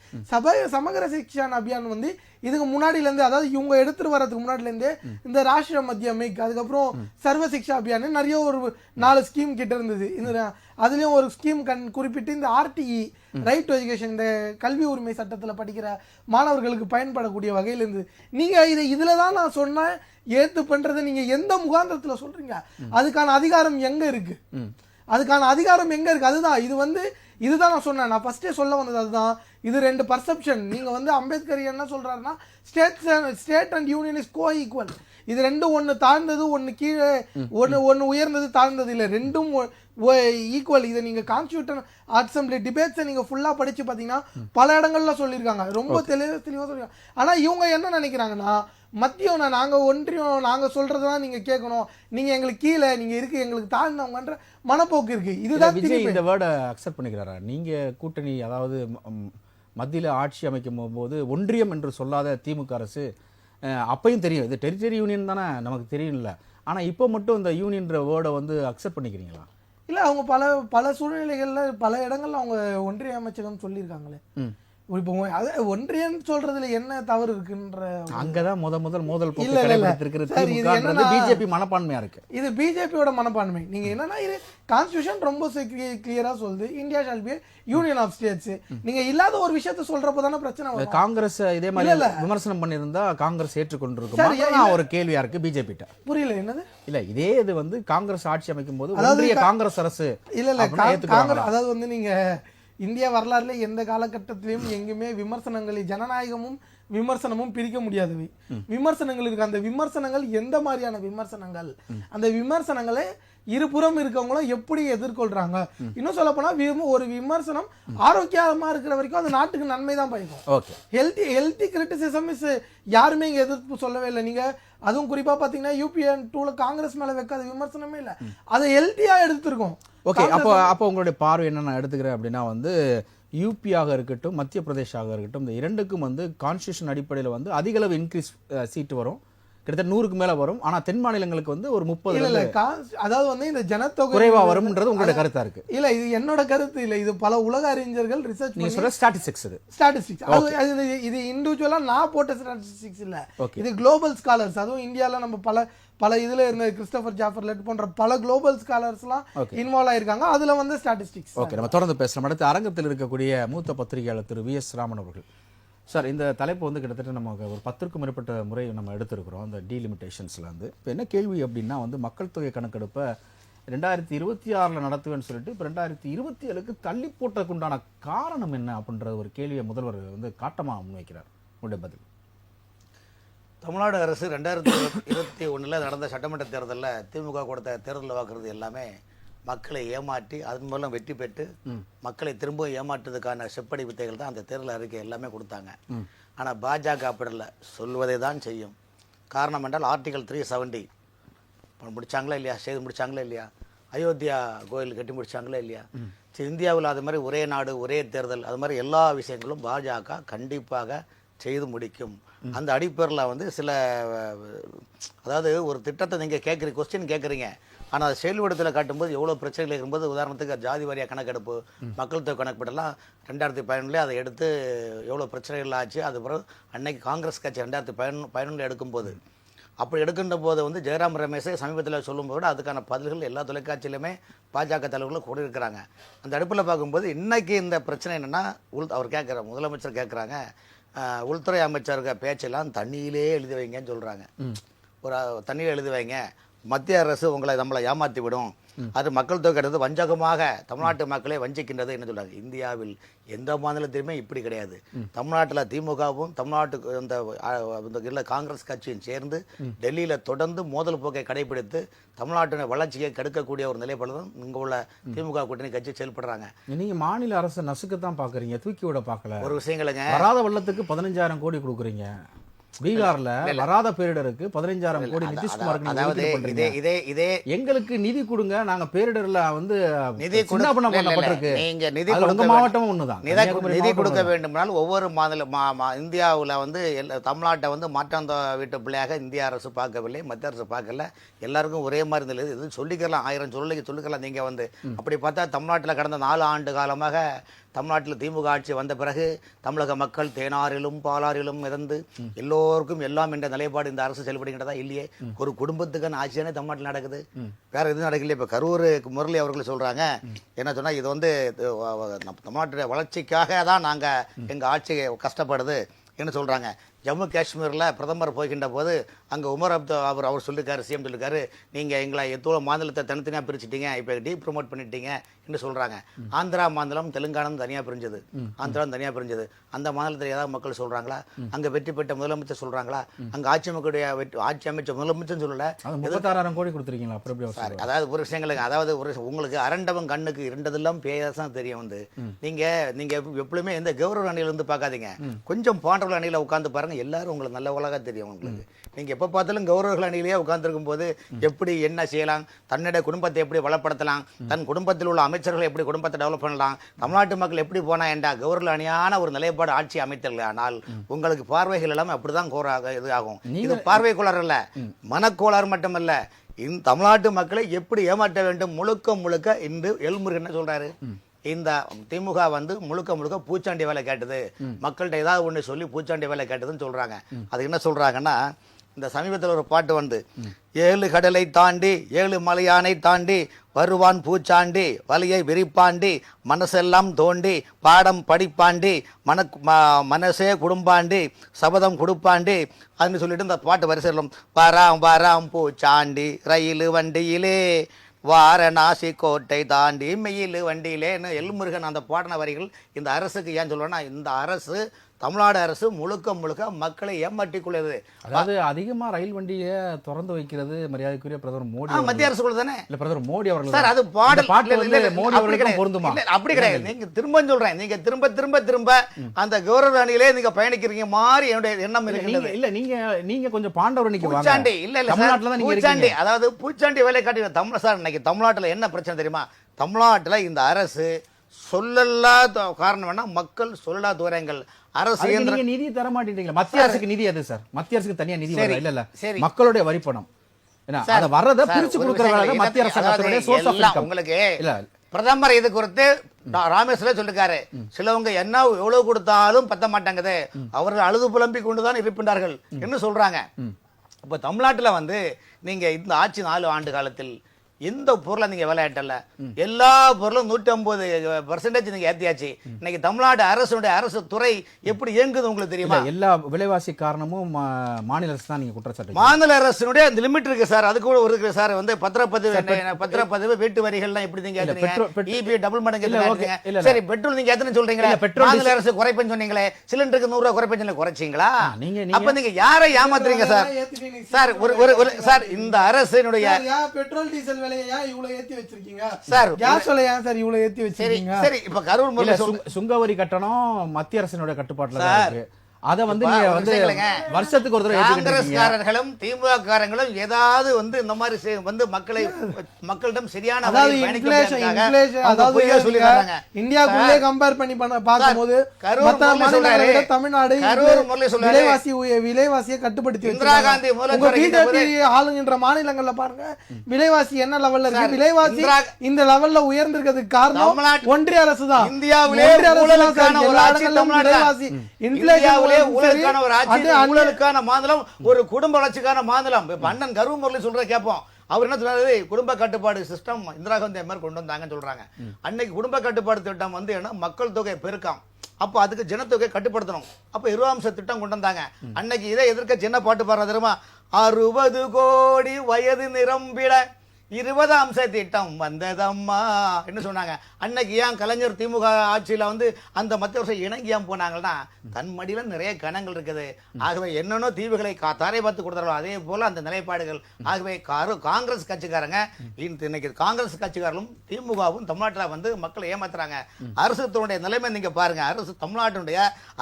சமகர சிக்ஷா அபியான் வந்து இதுக்கு முன்னாடில இருந்து, அதாவது இவங்க எடுத்துட்டு வரதுக்கு முன்னாடில இருந்து இந்த ராஷ்டிரிய மத்தியமிக், அதுக்கப்புறம் சர்வ சிக்ஷா அபியான் நிறைய ஒரு 4 ஸ்கீம் கிட்ட இருந்தது. இந்த அதுலயும் ஒரு ஸ்கீம் குறிப்பிட்டு இந்த RTE ரைட் டு எஜுகேஷன், இந்த கல்வி உரிமை சட்டத்துல படிக்கிற மாணவர்களுக்கு பயன்படக்கூடிய வகையில் இருந்து நீங்க இதுலதான் நான் சொன்னேன் ஏத்து பண்றதை நீங்க எந்த முகாந்திரத்துல சொல்றீங்க? அதுக்கான அதிகாரம் எங்க இருக்கு? இதுதான் நான் சொன்னேன். நான் ஃபர்ஸ்டே சொல்ல வந்தது அதுதான். இது 2 பர்செப்ஷன். நீங்க வந்து அம்பேத்கர் என்ன சொல்றாருன்னா, state and union is co equal. இது ரெண்டும் ஒன்னு தாழ்ந்தது, ஒன்னு கீழே, ஒன்னு உயர்ந்தது, தாழ்ந்தது இல்ல, ரெண்டும் ஈக்குவல். இதை நீங்க கான்ஸ்டிடியூஷன் அசெம்பிளி டிபேட்ஸை நீங்க ஃபுல்லா படிச்சு பாத்தீங்கன்னா பல இடங்கள்ல சொல்லியிருக்காங்க. ரொம்ப தெளிவா சொல்லியிருக்காங்க. ஆனா இவங்க என்ன நினைக்கிறாங்கன்னா, மத்தியம் நாங்க ஒன்றியம் நாங்க சொல்றதுதான் நீங்க கேட்கணும், நீங்க எங்களுக்கு கீழே, நீங்க இருக்கு எங்களுக்கு தாழ்ந்தவங்கன்ற மனப்போக்கு இருக்கு. இதுதான் விஜய் இந்த வேர்டை அக்செப்ட் பண்ணிக்கிறாரா? நீங்க கூட்டணி, அதாவது மத்தியில ஆட்சி அமைக்கும் போது ஒன்றியம் என்று சொல்லாத திமுக அரசு அப்பையும் தெரியும் இது டெரிட்டரி யூனியன் தானே, நமக்கு தெரியும்ல. ஆனா இப்போ மட்டும் இந்த யூனியன்ற வேர்டை வந்து அக்செப்ட் பண்ணிக்கிறீங்களா? இல்ல, அவங்க பல சூழ்நிலைகள்ல பல இடங்கள்ல அவங்க ஒன்றிய அமைச்சகம் சொல்லியிருக்காங்களே. இப்போ ஒன்றியம் சொல்றதுல என்ன தவறு இருக்குன்ற அங்கதான் முதல் மோதல் பிஜேபி மனப்பான்மையா இருக்கு. இது பிஜேபியோட மனப்பான்மை. நீங்க என்னன்னா, இது கான்ஸ்டிடியூஷன் ரொம்ப கிளியரா சொல்லுது, India shall be union of states. நீங்க இல்லாத ஒரு விஷயத்தை சொல்றப்பதானே பிரச்சனை வரும். காங்கிரஸ் இதே மாதிரி விமர்சனம் பண்ணிருந்தா காங்கிரஸ் ஏற்றுக்கொண்டிருக்கும் ஒரு கேள்வியா இருக்கு பிஜேபி கிட்ட. புரியல என்னது? இல்ல, இதே இது வந்து காங்கிரஸ் ஆட்சி அமைக்கும் போது ஒன்றிய காங்கிரஸ் அரசு இல்ல காங்கிரஸ், அதாவது வந்து நீங்க இந்திய வரலாறுல எந்த காலகட்டத்திலையும் எங்குமே விமர்சனங்களை ஜனநாயகமும் விமர்சனமும் பிரிக்க முடியாதவை. விமர்சனங்கள் இருக்கு. அந்த விமர்சனங்கள் எந்த மாதிரியான விமர்சனங்கள், அந்த விமர்சனங்களை இருபுறம் இருக்கவங்களும் எப்படி எதிர்கொள்றாங்க. இன்னும் சொல்ல போனா ஒரு விமர்சனம் ஆரோக்கியமா இருக்கிற வரைக்கும் அது நாட்டுக்கு நன்மை தான் பயக்கும். ஹெல்தி கிரிட்டிசிசம் இஸ் யாருமே இங்க எதிர்ப்பு சொல்லவே இல்லை. நீங்க அதுவும் குறிப்பா பாத்தீங்கன்னா UPN 2ல காங்கிரஸ் மேல வைக்காத விமர்சனமே இல்லை, அதை ஹெல்த்தியா எடுத்திருக்கோம். ஓகே, அப்போ உங்களுடைய பார்வை என்ன நான் எடுத்துக்கிறேன் அப்படின்னா வந்து, யூபியாக இருக்கட்டும் மத்திய பிரதேஷாக இருக்கட்டும், இந்த இரண்டுக்கும் வந்து கான்ஸ்டிடியூஷன் அடிப்படையில் வந்து அதிக அளவு இன்க்ரீஸ் சீட்டு வரும், கிட்டத்தட்ட 100க்கு மேல வரும். ஆனா தென் மாநிலங்களுக்கு வந்து ஒரு 30, அதாவது வந்து இந்த ஜனத்தொகை குறைவா வரும்ன்றது உங்களுடைய கருத்தா இருக்கு? இல்ல, இது என்னோட கருத்து இல்ல, இது பல உலக அறிஞர்கள் ரிசர்ச் நீங்க சொல்ற ஸ்டாட்டிஸ்டிக்ஸ். இது இண்டிவிஜுவலா நான் போட்ட ஸ்டாட்டிஸ்டிக்ஸ் இல்ல, இது குளோபல் ஸ்காலர்ஸ். அதுவும் இந்தியால நம்ம பல இதுல இருந்த கிறிஸ்டோபர் ஜாஃபர்லெட் போன்ற பல குளோபல் ஸ்காலர்ஸ்லாம் இன்வால்வ் ஆயிருக்காங்க. அதுல வந்து ஸ்டாட்டிஸ்டிக்ஸ். ஓகே, நம்ம தொடர்ந்து பேசலாம். அடுத்து அரங்கத்தில் இருக்கக்கூடிய மூத்த பத்திரிகையாளர் திரு VS ராமன் அவர்கள். சார், இந்த தலைப்பு வந்து கிட்டத்தட்ட நமக்கு ஒரு 10க்கும் மேற்பட்ட முறை நம்ம எடுத்திருக்கிறோம் அந்த டீலிமிட்டேஷன்ஸ்ல வந்து. இப்போ என்ன கேள்வி அப்படின்னா வந்து, மக்கள் தொகை கணக்கெடுப்பை 2026 நடத்துவேன்னு சொல்லிட்டு இப்போ 2027க்கு தள்ளி போட்டதுக்குண்டான காரணம் என்ன அப்படின்ற ஒரு கேள்வியை முதல்வர் வந்து காட்டமாக முன்வைக்கிறார். உங்களுடைய பதில்? தமிழ்நாடு அரசு 2021 நடந்த சட்டமன்ற தேர்தலில் திமுக கொடுத்த தேர்தல் வாக்குறுதி எல்லாமே மக்களை ஏமாற்றி அதன் மூலம் வெற்றி பெற்று மக்களை திரும்ப ஏமாற்றுவதற்கான செப்படி வித்தைகள் தான் அந்த தேர்தல் அறிக்கை எல்லாமே கொடுத்தாங்க. ஆனால் பாஜக அப்படி இல்லை, சொல்வதை தான் செய்யும். காரணம் என்றால் ஆர்டிகல் 370 முடிச்சாங்களா இல்லையா, செய்து முடிச்சாங்களா இல்லையா, அயோத்தியா கோயில் கட்டி முடிச்சாங்களா இல்லையா, இந்தியாவில் அது மாதிரி ஒரே நாடு ஒரே தேர்தல், அது மாதிரி எல்லா விஷயங்களும் பாஜக கண்டிப்பாக செய்து முடிக்கும். அந்த அடிப்படையில் வந்து சில அதாவது ஒரு திட்டத்தை நீங்கள் கேட்குறீங்க, கொஸ்டின் கேட்குறீங்க, ஆனால் அதை செயல்படுத்தல காட்டும்போது எவ்வளோ பிரச்சனைகள் இருக்கும்போது, உதாரணத்துக்கு ஜாதி வாரியாக கணக்கெடுப்பு, மக்கள் தொகை கணக்கெடுப்பெல்லாம் 2011 அதை எடுத்து எவ்வளோ பிரச்சனைகள் ஆச்சு. அது பிறகு அன்னைக்கு காங்கிரஸ் கட்சி 2011 எடுக்கும்போது, அப்படி எடுக்கின்ற போது வந்து ஜெயராம் ரமேஷை சமீபத்தில் சொல்லும்போது அதுக்கான பதில்கள் எல்லா தொலைக்காட்சியிலுமே பாஜக தலைவர்களும் கூட இருக்கிறாங்க. அந்த அடுப்பில் பார்க்கும்போது இன்னைக்கு இந்த பிரச்சனை என்னென்னா, அவர் கேட்குற முதலமைச்சர் கேட்குறாங்க, உள்துறை அமைச்சருக்கு பேச்செல்லாம் தண்ணியிலே எழுதி வைங்கன்னு சொல்கிறாங்க. ஒரு தண்ணியில் எழுதி வைங்க, மத்திய அரசு நம்மளை ஏமாற்றி விடும், அது மக்கள் தொகை எடுத்து வஞ்சகமாக தமிழ்நாட்டு மக்களை வஞ்சிக்கின்றது என்ன சொல்றாங்க. இந்தியாவில் எந்த மாநிலத்திலுமே இப்படி கிடையாது. தமிழ்நாட்டில் திமுகவும் தமிழ்நாட்டுக்கு இந்த காங்கிரஸ் கட்சியும் சேர்ந்து டெல்லியில் தொடர்ந்து மோதல் போக்கை கடைபிடித்து தமிழ்நாட்டின் வளர்ச்சியை கெடுக்கக்கூடிய ஒரு நிலைப்பாடு தான் இங்கே உள்ள திமுக கூட்டணி கட்சி செயல்படுறாங்க. நீங்க மாநில அரசு நசுக்கத்தான் பாக்குறீங்க, தூக்கி விட பார்க்கல. ஒரு விஷயங்களுங்க, வராத வெள்ளத்துக்கு 15,000 கோடி கொடுக்குறீங்க. பீகார்ல வராத பேரிடருக்கு 15,000 கோடி நிதிஷ்குமாருக்கு இதே எங்களுக்கு நிதி கொடுங்க, நாங்க பேரிடர்ல வந்து நிதி பண்ணப்பட்டிருக்கு. நீங்க நிதி உங்க மாவட்டமும் ஒண்ணுதான். நிதி கொடுக்க வேண்டும்னால் ஒவ்வொரு மாநில இந்தியாவில் வந்து தமிழ்நாட்டை வந்து மாற்றாந்த வீட்டு பிள்ளையாக இந்திய அரசு பார்க்கவில்லை, மத்திய அரசு பார்க்கல. எல்லாருக்கும் ஒரே மாதிரி இருந்தது. இது சொல்லிக்கலாம், 1000 சொல்லிக்கலாம். நீங்க வந்து அப்படி பார்த்தா தமிழ்நாட்டில் கடந்த 4 ஆண்டு காலமாக தமிழ்நாட்டில் திமுக ஆட்சி வந்த பிறகு தமிழக மக்கள் தேனாரிலும் பாலாரிலும் மிதந்து எல்லோருக்கும் எல்லாம் என்ற நிலைப்பாடு இந்த அரசு செயல்படுகின்றதா இல்லையே. ஒரு குடும்பத்துக்கான ஆட்சியானே தமிழ்நாட்டில் நடக்குது, வேற எதுவும் நடக்கலையே. இப்போ கரூர் முரளி அவர்கள் சொல்றாங்க, என்ன சொன்னா, இது வந்து தமிழ்நாட்டுடைய வளர்ச்சிக்காக தான் நாங்கள் எங்கள் ஆட்சி கஷ்டப்படுது என்ன சொல்றாங்க. ஜம்மு காஷ்மீரில் பிரதமர் போகின்ற போது அங்கே உமர் அவர் சொல்லியிருக்காரு, சிஎம் சொல்லியிருக்காரு, நீங்கள் எங்களை எத்தோ மாநிலத்தை தனித்தனியாக பிரிச்சுட்டீங்க, இப்போ ப்ரொமோட் பண்ணிட்டீங்க என்று சொல்கிறாங்க. ஆந்திரா மாநிலம் தெலுங்கானம் தனியாக பிரிஞ்சது, ஆந்திரா தனியாக பிரிஞ்சது. அந்த மாநிலத்தில் ஏதாவது மக்கள் சொல்கிறாங்களா? அங்கே வெற்றி பெற்ற முதலமைச்சர் சொல்கிறாங்களா? அங்கே ஆட்சி அமைச்சர் முதலமைச்சர் சொல்லலை. 36,000 கோடி கொடுத்துருக்கீங்களா? அதாவது ஒரு விஷயங்களுக்கு, அதாவது உங்களுக்கு அரண்டவன் கண்ணுக்கு இரண்டதெல்லாம் பேசதான் தெரியும். வந்து நீங்கள் எப்பவுமே எந்த கௌரவ அணியிலிருந்து பார்க்காதீங்க, கொஞ்சம் பாண்டவர்கள் அணியில் உட்காந்து பாருங்க, எல்லாரும் உங்களுக்கு நல்ல உலக தெரியும். உங்களுக்கு நீங்க எப்ப பார்த்தாலும் கௌரவர்கள் அணியிலேயே உட்கார்ந்துருக்கும் போது எப்படி என்ன செய்யலாம், தன்னுடைய குடும்பத்தை எப்படி வளப்படுத்தலாம், தன் குடும்பத்தில் உள்ள அமைச்சர்களை எப்படி குடும்பத்தை டெவலப் பண்ணலாம், தமிழ்நாட்டு மக்கள் எப்படி போனா என்ற கௌரவ அணியான ஒரு நிலைப்பாடு ஆட்சி அமைத்தல். ஆனால் உங்களுக்கு பார்வைகள் எல்லாமே அப்படிதான் இது ஆகும். இது பார்வை கோளாறு அல்ல, மனக்கோளாறு மட்டுமல்ல, இந்த தமிழ்நாட்டு மக்களை எப்படி ஏமாற்ற வேண்டும் முழுக்க இன்று எல்முருகன் என்ன சொல்றாரு, இந்த திமுக வந்து முழுக்க பூச்சாண்டி வேலை கேட்டது, மக்கள்கிட்ட ஏதாவது ஒன்று சொல்லி பூச்சாண்டி வேலை கேட்டதுன்னு சொல்றாங்க. அது என்ன சொல்றாங்கன்னா, இந்த சமீபத்தில் ஒரு பாட்டு வந்து, 7 கடலை தாண்டி 7 மலையானை தாண்டி வருவான் பூச்சாண்டி வலியை விரிப்பாண்டி மனசெல்லாம் தோண்டி பாடம் படிப்பாண்டி மனசே குடும்பாண்டி சபதம் கொடுப்பாண்டி அப்படின்னு சொல்லிட்டு இந்த பாட்டு வரிசையிலும் வராம் பூச்சாண்டி ரயில் வண்டியிலே வாரணாசி கோட்டை தாண்டி மெயில் வண்டியிலேன்னு எல்முருகன் அந்த பாடின வரிகள் இந்த அரசுக்கு ஏன் சொல்றேன்னா, இந்த அரசு தமிழ்நாடு அரசு முழுக்க மக்களை ஏமாற்றிக்கொள்ளுது. அதாவது அதிகமா ரயில் வண்டியை திறந்து வைக்கிறது மரியாதைக்குரிய பிரதமர் மோடி, மத்திய அரசு கூட தானே. இல்ல பிரதமர் மோடி அவர்கள் சார், அது பாடல் மோடி அவர்களுக்கு பொருந்துமா? அப்படி கிடையாது. நீங்க திரும்ப சொல்றேன், நீங்க திரும்ப அந்த கௌரவ அணியிலே நீங்க பயணிக்கிறீங்க மாதிரி என்னுடைய எண்ணம் இருக்கு. இல்ல நீங்க கொஞ்சம் பாண்டவர் நிக்க பூச்சாண்டி இல்ல தமிழ்நாட்டுல தான் பூச்சாண்டி, அதாவது பூச்சாண்டி வேலை காட்டி தமிழ். சார், இன்னைக்கு தமிழ்நாட்டுல என்ன பிரச்சனை தெரியுமா? தமிழ்நாட்டுல இந்த அரசு சொல்லலாத காரணம் வேணா, மக்கள் சொல்லலா தூரங்கள் அரசு நிதி தர மாட்டீங்களா? மத்திய அரசுக்கு நிதி எது சார்? மத்திய அரசுக்கு தனியா நிதி இல்ல மக்களுடைய வரி பணம் வரத பிரிச்சு கொடுக்கறதால மத்திய அரசு உங்களுக்கு பிரதமர் இது குறித்து ராமேஸ்வரம் சொல்லிருக்காரு, சிலவங்க என்ன எவ்வளவு கொடுத்தாலும் பத்த மாட்டாங்கது, அவர்கள் அழுது புலம்பிக் கொண்டுதான் இருப்பின்றார்கள் என்று சொல்றாங்க. இப்ப தமிழ்நாட்டுல வந்து நீங்க இந்த ஆட்சி 4 ஆண்டு காலத்தில் எந்த பொருளை நீங்க விளையாட்டல, எல்லா பொருளும் 150% நீங்க ஏத்தியாச்சு. இன்னைக்கு தமிழ்நாடு அரசு துறை எப்படி இயங்குது உங்களுக்கு தெரியுமா? எல்லா விலைவாசி காரணமும் மாநில அரசு தான். நீங்க குற்றச்சாட்டு மாநில அரசுடைய அந்த லிமிட் இருக்கு சார், அது கூட இருக்கு சார். வந்து பத்திரப்பதிவு வீட்டு வரிகள்லாம் எப்படி நீங்க ஏத்துறீங்க? டபுள் மடங்கு சரி, பெட்ரோல் நீங்க எத்தனை சொல்றீங்களே, மாநில அரசு குறைப்பேன்னு சொன்னீங்களே, சிலிண்டருக்கு 100 ரூபாய் குறைப்பேன்னு குறைச்சிங்களா? அப்ப நீங்க யாரை ஏமாத்துறீங்க சார்? சார் சார், இந்த அரசினுடைய பெட்ரோல் டீசல் இவ்வளவு ஏத்தி வச்சிருக்கீங்க சார், கேஸ் விலை ஏன் சார் இவ்வளவு ஏத்தி வச்சிருக்கீங்க? சரி, இப்ப கரூர் சுங்கவரி கட்டணம் மத்திய அரசினுடைய கட்டுப்பாட்டுல தான் இருக்கு. அதை வந்து இப்ப நீங்க ஒரு வந்து விஷயம் இல்லைங்க. வருஷத்துக்கு ஒரு தடவை ஏத்துக்கிட்டு இருக்கீங்க. காங்கிரஸ்காரர்களும் திமுக காரங்களும் ஏதாவது வந்து இந்த மாதிரி வந்து மக்களிடம் சரியான அதாவது வழியில் பயணிக்க இன்ஃப்ளேஷன் முடியாததுக்காக அவங்க அதாவது பொய்யா சொல்லிடுறாங்க. இந்தியாக்குள்ளே கம்பேர் பண்ணி பார்க்கும்போது கரூர் மற்ற முரளி மாநிலங்களை சொல்றாரு. விட தமிழ்நாடு கரூர் முரளி சொல்றாரு. விலைவாசியை கட்டுப்படுத்தி இந்திரா காந்தி வச்சிருக்காங்க. முதல்வர் உங்க இருக்கின்ற பிஜேபி ஆளுங்கின்ற மாநிலங்கள்ல பாருங்க விலைவாசி என்ன லெவல்ல இருக்கு. சார், விலைவாசி இந்த லெவல்ல உயர்ந்திருக்கிறதுக்கு காரணம் தமிழ்நாட்டு- ஒன்றிய அரசு தான். இந்தியாவிலே ஒன்றிய அரசு தான் ஊழலுக்கான சார் ஒரு எல்லா ஆட்சி இடங்களிலும் தமிழ்நாடு தான். விலைவாசி இந்தியாவிலே இன்ஃப்ளேஷன் ஊழலுக்கான ஒரு ஆட்சி, அது ஊழலுக்கான மாநிலம், ஒரு குடும்ப வளர்ச்சிக்கான மாநிலம். இப்ப அண்ணன் கரூர் முரளி சொல்ற கேட்போம். அவர் என்ன சொல்றாரு, குடும்ப கட்டுப்பாடு சிஸ்டம் இந்திரா காந்தி மாதிரி கொண்டு வந்தாங்கன்னு சொல்றாங்க. அன்னைக்கு குடும்ப கட்டுப்பாடு திட்டம் வந்து என்ன, மக்கள் தொகை பெருக்கம், அப்போ அதுக்கு ஜனத்தொகை கட்டுப்படுத்தணும். அப்ப 20 திட்டம் கொண்டு வந்தாங்க. அன்னைக்கு இதை எதிர்க்க என்ன பாட்டு பாடுற தெரியுமா, 60 கோடி வயது நிரம்பிட 20 திட்டம் வந்ததம்மா என்ன சொன்னாங்க. அன்னைக்கு ஏன் கலைஞர் திமுக ஆட்சியில வந்து அந்த மத்திய அரசு இணங்கி ஏன் போனாங்கன்னா, தன் மடியில நிறைய கணங்கள் இருக்குது. ஆகவே என்னென்னோ தீவுகளை தாரை பார்த்து கொடுத்தாரோ அதே போல அந்த நிலைப்பாடுகள். ஆகவே காங்கிரஸ் கட்சிக்காரங்க இன்னைக்கு காங்கிரஸ் கட்சிக்காரர்களும் திமுகவும் தமிழ்நாட்டில் வந்து மக்களை ஏமாத்துறாங்க. அரசுடைய நிலைமை நீங்க பாருங்க. அரசு தமிழ்நாட்டினுடைய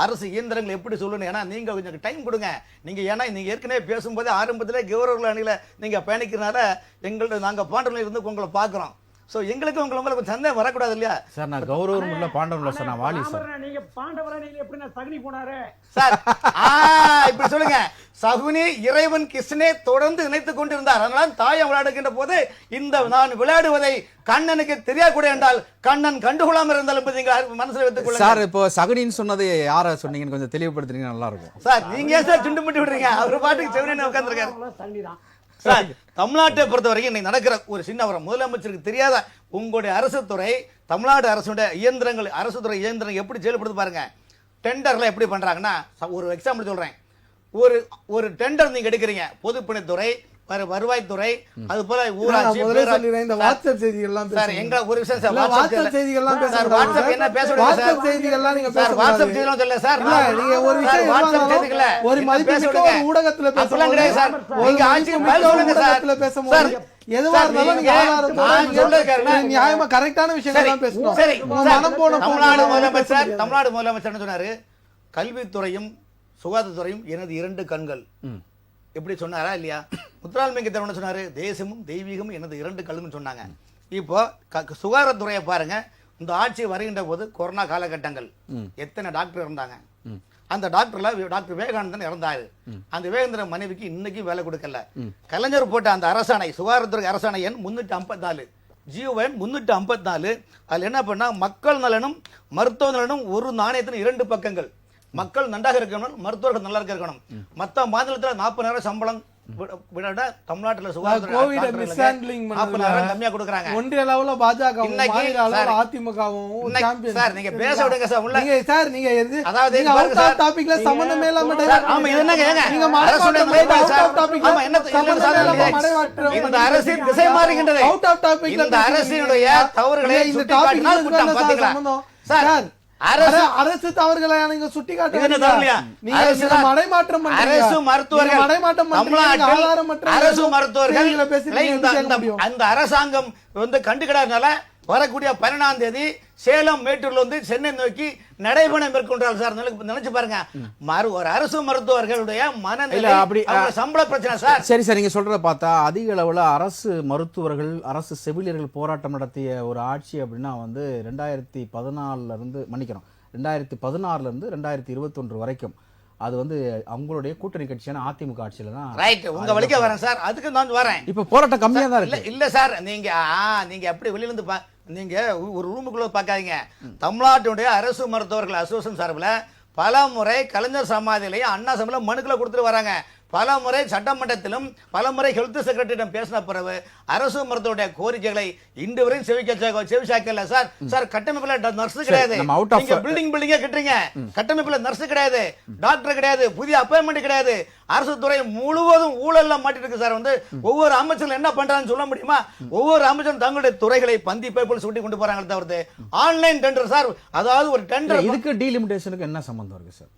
அரசு இயந்திரங்கள் எப்படி சொல்லணும், ஏன்னா நீங்க கொஞ்சம் டைம் கொடுங்க. நீங்க ஏன்னா நீங்க ஏற்கனவே பேசும்போது ஆரம்பத்திலே கௌரவர்கள் அணியில நீங்க பயணிக்கிறனால எங்கள்ட்ட நாங்க பாண்டவர்கள் இருந்து உங்களை பார்க்கிறோம். சோ எங்களுக்கு உங்களுக்கு சந்தேகம் வரக்கூடாது இல்லையா சார்? நான் கௌரவம் உள்ள பாண்டவன் இல்ல சார், நான் வாலி சார். நீங்க பாண்டவரா, நீங்க எப்படி சகுனி போனாரு சார்? இப்படி சொல்லுங்க. சகுனி இறைவன் கிருஷ்ணனே தொடர்ந்து நினைத்துக் கொண்டிருந்தார். அதனால தாயம் விளையாடுகின்ற போது இந்த நான் விளையாடுவதை கண்ணனுக்கு தெரியாக்கூட என்றால் கண்ணன் கண்டுகொள்ளாம இருந்தால் நீங்க மனசுல வைத்துக் கொள்ளுங்க சார். இப்போ சகுனின்னு சொன்னது யார சொன்னீங்கன்னு கொஞ்சம் தெளிவுபடுத்துறீங்க, நல்லா இருக்கும் சார். நீங்க ஏன் சார் சுண்டு முட்டி விடுறீங்க? அவர் பாட்டுக்கு செவனே உட்கார்ந்துருக்காரு சகுனிதான். சார். தமிழ்நாட்டை பொறுத்த வரைக்கும் இன்னைக்கு நடக்கிற ஒரு சின்ன வர முதலமைச்சருக்கு தெரியாத உங்களுடைய அரசு துறை, தமிழ்நாடு அரசுடைய இயந்திரங்கள், அரசு துறை இயந்திரங்கள் எப்படி செயல்படுது பாருங்க. டெண்டர்ல எப்படி பண்றாங்கன்னா, ஒரு எக்ஸாம்பிள் சொல்றேன். ஒரு டெண்டர் நீங்க எடுக்கிறீங்க, பொதுப்பணித்துறை, வருவாய்த்துறை, அது போல ஊராட்சி, இந்த வாட்ஸ்அப் செய்திகள்லாம் சார். எங்க ஒரு விஷயம் சார், வாட்ஸ்அப் செய்திகள்லாம் சார், வாட்ஸ்அப் என்ன பேசுறீங்க சார்? வாட்ஸ்அப் செய்திகள்லாம் நீங்க சார், வாட்ஸ்அப் செய்திலாம் சொல்ல சார். நீங்க ஒரு விஷயம் வாட்ஸ்அப் செய்திகள ஒரு மதிப்புமிக்க ஒரு ஊடகத்துல அப்பலாம் கிடையாது சார். நீங்க ஆட்சிக்கு பதில் சொல்லுங்க சார். பேசும்போது எதுவா இருந்தாலும் நீங்க ஆதாரத்தோட நியாயமா கரெக்டான விஷயங்கள் தான் பேசணும். சரி, மனம் போன தமிழ்நாடு முதலமைச்சர் என்ன சொன்னாரு, கல்வித்துறையும் சுகாதாரத்துறையும் எனது 2 கண்கள். எப்படி சொன்னாரா இல்லையா? முத்துராமலிங்க தேவர் என்ன சொன்னாரு, தேசமும் தெய்வீகமும் எனது 2 கண்கள்னு சொன்னாங்க. இப்போ சுகாதாரத்துறையை பாருங்க. இந்த ஆட்சி வருகின்ற போது கொரோனா காலகட்டங்கள் எத்தனை டாக்டர் இருந்தாங்க. அந்த டாக்டர்ல டாக்டர் விவேகானந்தன் இறந்தாரு. அந்த விவேகானந்தன் மனைவிக்கு இன்னைக்கு வேலை கொடுக்கல. கலைஞர் போட்ட அந்த அரசாணை, சுகாதாரத்துறை அரசாணை எண் 354, ஜியோ எண் 354. அதுல என்ன பண்ணா, மக்கள் நலனும் மருத்துவ நலனும் ஒரு நாணயத்தின் 2 பக்கங்கள். மக்கள் நன்றாக இருக்கணும், மருத்துவர்கள் நல்லா இருக்கணும். மத்த மாநிலத்துல 40,000 சம்பளம் விட தமிழ்நாட்டுல சுகாதார கம்மியா கொடுக்கறாங்க. ஒன்றிய லெவல்ல பாஜக, மாநில அளவுல அதிமுகவும் சார். நீங்க பேச விடுங்க சார். உள்ள நீங்க சார் நீங்க அதாவது நீங்க அவுட் ஆஃப் டாபிக்ல சம்பந்தமே இல்லாம ஆமா இது என்னங்க ஏங்க நீங்க அவுட் ஆஃப் டாபிக். ஆமா என்ன இந்த அரசு திசை மாறுகின்றது. அவுட் ஆஃப் டாபிக்ல இந்த அரசினுடைய தவறுகளை இந்த சுட்டிக்காட்டினால் குற்றம். பாத்தீங்களா சார்? அரசு தவறுகளை நீங்க சுட்டி காட்டுறீங்க. நீங்க மடைமாற்றம் பண்றீங்க. அரசு மருத்துவர்கள், மடைமாற்றம் பண்றீங்க. அரசு மருத்துவர்கள் அந்த அரசாங்கம் வந்து கண்டுக்கிடாதனால வரக்கூடிய 12ஆம் தேதி சேலம் மேட்டூர்ல வந்து சென்னை நோக்கி நடைபயணம் மேற்கொண்டார்கள் சார். நினைச்சு பாருங்க. ஒரு அரசு மருத்துவர்களுடைய மனநிலை, சம்பள பிரச்சனை சார். சரி சார், நீங்க சொல்றத பார்த்தா அதிக அளவுல அரசு மருத்துவர்கள், அரசு செவிலியர்கள் போராட்டம் நடத்திய ஒரு ஆட்சி அப்படின்னா வந்து 2014 இருந்து 2016 இருந்து 2021 வரைக்கும் அது வந்து அவங்களுடைய கூட்டணி கட்சியான அதிமுக ஆட்சியில தான். ரைட், உங்க வழிக்க வரேன் சார். அதுக்கு நான் வரேன். இப்ப போராட்டம் கம்மியா தான் இருக்கு. இல்ல சார், நீங்க எப்படி வெளியில இருந்து நீங்க ஒரு ரூமுக்குள்ள பாக்காதீங்க. தமிழ்நாட்டுடைய அரசு மருத்துவர்கள் அசோசியேஷன் சார்பில் பல முறை கலைஞர் சமாதியிலேயே அண்ணா சபையில மனுக்களை கொடுத்துட்டு வராங்க. பல முறை சட்டமன்றத்திலும் பல முறை ஹெல்த் செக்ரட்டரியிடம் பேசின பிறகு அரசு மருத்துவருடைய கோரிக்கைகளை இன்று வரையும் செவிசாக்கல சார். சார், கட்டமைப்புல நர்ஸ் கிடையாது. நீங்க பில்டிங்கா கட்டுறீங்க, கட்டமைப்புல நர்ஸ் கிடையாது, டாக்டர் கிடையாது, புதிய அப்பாயின்மெண்ட் கிடையாது. அரசு துறை முழுவதும் ஊழல்ல மாட்டிட்டு இருக்கு சார். வந்து ஒவ்வொரு அமைச்சர்கள் என்ன பண்றாங்கன்னு சொல்ல முடியுமா? ஒவ்வொரு அமைச்சரும் தங்களுடைய துறைகளை பந்தி போல் சுட்டி கொண்டு போறாங்க தவிர்த்து ஆன்லைன் டெண்டர் சார். அதாவது ஒரு டெண்டர், இதுக்கு டீலிமிட்டேஷனுக்கு என்ன சம்பந்தம் இருக்கு சார்?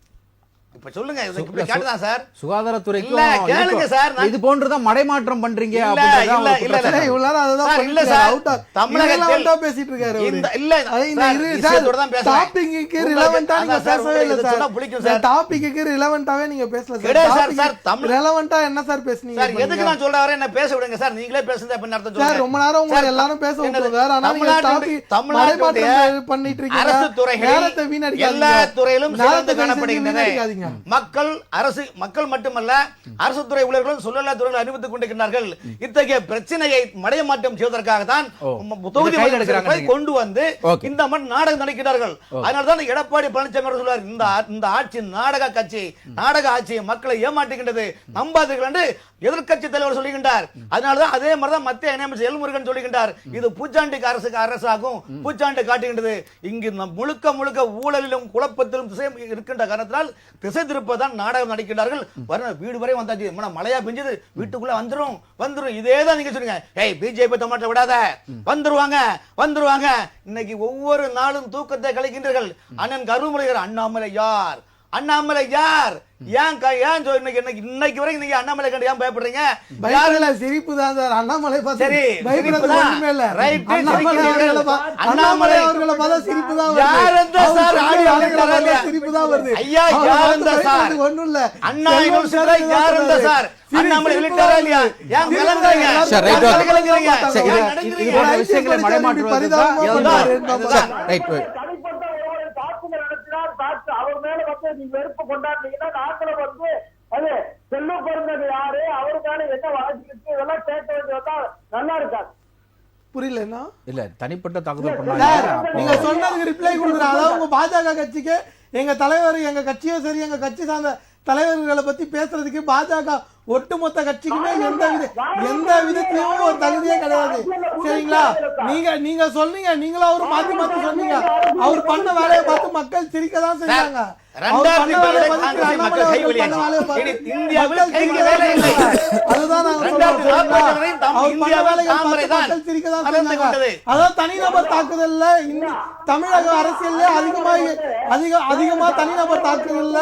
இப்ப சொல்லுங்க இப்படி கேட்டுதான் சார். இல்ல, சுகாதாரத்துறைக்கும் கேளுங்க சார். இது போன்றுதான் மடைமாற்றம் பண்றீங்க இல்ல, அப்படின்றதுதான் இல்ல, ஒரு இல்ல, குற்றச்சாட்டு. இவ்வளவு நேரம் அதுதான் சார், இல்ல பண்ணிட்டு சார். இருக்காரு. Out of- தமிழகத்தில் இதெல்லாம் out of பேசிட்டு இருக்காரு அவரு. இல்ல அது இந்த சார், இரு- விஷயத்தோட தான் பேசுறேன். டாபிக்கு உங்களுக்கு- ரிலவெண்டா நீங்க அதான் சார், பேசவே உங்களுக்கு இல்ல இதை சார். சொன்னா பிடிக்கும் சார். டாபிக்கு ரிலவெண்டாவே நீங்க பேசல சார். கிடையாது சார், டாபிக் சார், தமிழ் ரிலவெண்டா என்ன சார் பேசுனீங்க? சார், எதுக்கு நான் சொல்ல வரேன், என்ன பேச விடுங்க சார். நீங்களே பேசுங்க அப்படின்னு அர்த்தம் சார் சொல்லுங்க. ரொம்ப நேரம் உங்களை சார், எல்லாரும் பேச என்னது? விட்டுருங்க. ஆனா நீங்க தமிழ்நாட்டுடைய மடைமாற்றம் பண்ணிட்டு இருக்கீங்க. அரசு துறைகளில் நேரத்தை வீணடிக்காதீங்க. எல்லா துறையிலும் நேரத்தை சிறந்து காணப்படுகின்றன. வீணடிக்காதீங்க. மக்கள் மட்டுமல்ல, அரசு துறை ஊழியர்களும் சொல்லலா துறையில் அனுமதித்துக் கொண்டிருக்கிறார்கள். இத்தகைய பிரச்சனையை மடைமாற்றம் செய்வதற்காக தொகுதி கையில் எடுக்கிறாங்க கொண்டு வந்து Okay. இந்த மாதிரி நாடகம் நடக்கிறார்கள். அதனால்தான் எடப்பாடி பழனிசாமி அவர்கள் சொல்றார், இந்த ஆட்சி நாடக கட்சி, நாடக ஆட்சி, மக்களை ஏமாற்றுகின்றது, நம்பாதீர்கள் என்று எதிர்க்கட்சி தலைவர் சொல்லுகின்றார். அதனாலதான் அதே மாதிரிதான் மத்திய இணையமைச்சர் எல்முருகன் சொல்லுகின்றார், இது பூச்சாண்டி அரசாகும், பூச்சாண்டி காட்டுகின்றது. இங்கு முழுக்க முழுக்க ஊழலிலும் குழப்பத்திலும் திசை இருக்கின்ற காரணத்தினால் திசை திருப்பதான் நாடகம் நடிக்கிறார்கள். வீடு வரை வந்தாச்சு, மழையா பெஞ்சது, வீட்டுக்குள்ள வந்துரும் இதேதான் நீங்க சொல்லுங்க. ஏய், பிஜேபி தமிழ்நாட்டை விடாத, வந்துருவாங்க. இன்னைக்கு ஒவ்வொரு நாளும் தூக்கத்தை கலைக்கின்றீர்கள். அண்ணன் கருமுறையர் அண்ணாமலை யார்? இன்னைக்கு வரைக்கும் நீங்க அண்ணாமலை கண்டு ஏன் பயப்படுறீங்க? பயப்படல, சிரிப்பு தான் சார். அண்ணாமலை பார்த்து சரி, பயப்படுறது ஒண்ணுமே இல்ல. ரைட், அண்ணாமலை அவர்களை பார்த்தா சிரிப்பு தான் வருது. யார் அந்த சார்? ஆடி பார்த்தா சிரிப்பு தான் வருது. ஐயா, யார் அந்த சார்? ஒண்ணும் இல்ல. அண்ணா யூனிவர்சிட்டி யார் அந்த சார்? அண்ணாமலை வெளியிட்டாரா இல்லையா? ஏன் கலங்குறீங்க? சார், ரைட், ஏன் கலங்குறீங்க? சார், ஏன் இது நடுங்குறீங்க? போன்ற விஷயங்களை மடைமாற்றுவதுதான் ரைட். தனிப்பட்ட ஒருவரை தாக்குதல் நடத்தினால் அவர் மேல வந்து நீங்க வெறுப்பு கொண்டாடுனீங்கன்னா நாங்களும் வந்து அது செல்ல பிறந்தது யாரு, அவரு மேல என்ன வழக்கு இருக்கு, இதெல்லாம் கேட்க வேண்டியதா நல்லா இருக்காது. புரியலன்னா இல்ல, தனிப்பட்ட தாக்குதல் சார், பண்ணாங்க. நீங்க சொன்னதுக்கு ரிப்ளை கொடுக்குறேன். அதாவது உங்க பாஜக கட்சிக்கு எங்க தலைவர், எங்க கட்சியும் சரி, எங்க கட்சி சார்ந்த தலைவர்களை பத்தி பேசுறதுக்கு பாஜக ஒட்டுமொத்த கட்சிக்குமே எந்த விதத்திலயும் ஒரு தகுதியே கிடையாது. சரிங்களா? நீங்க சொன்னீங்க, நீங்களும் அவரும் மாத்தி சொன்னீங்க. அவர் பண்ண வேலையை பார்த்து மக்கள் சிரிக்கதான் செஞ்சாங்க. தனிநபர் தாக்குதல்ல தமிழக அரசியல்ல அதிகமா தனிநபர் தாக்குதல்ல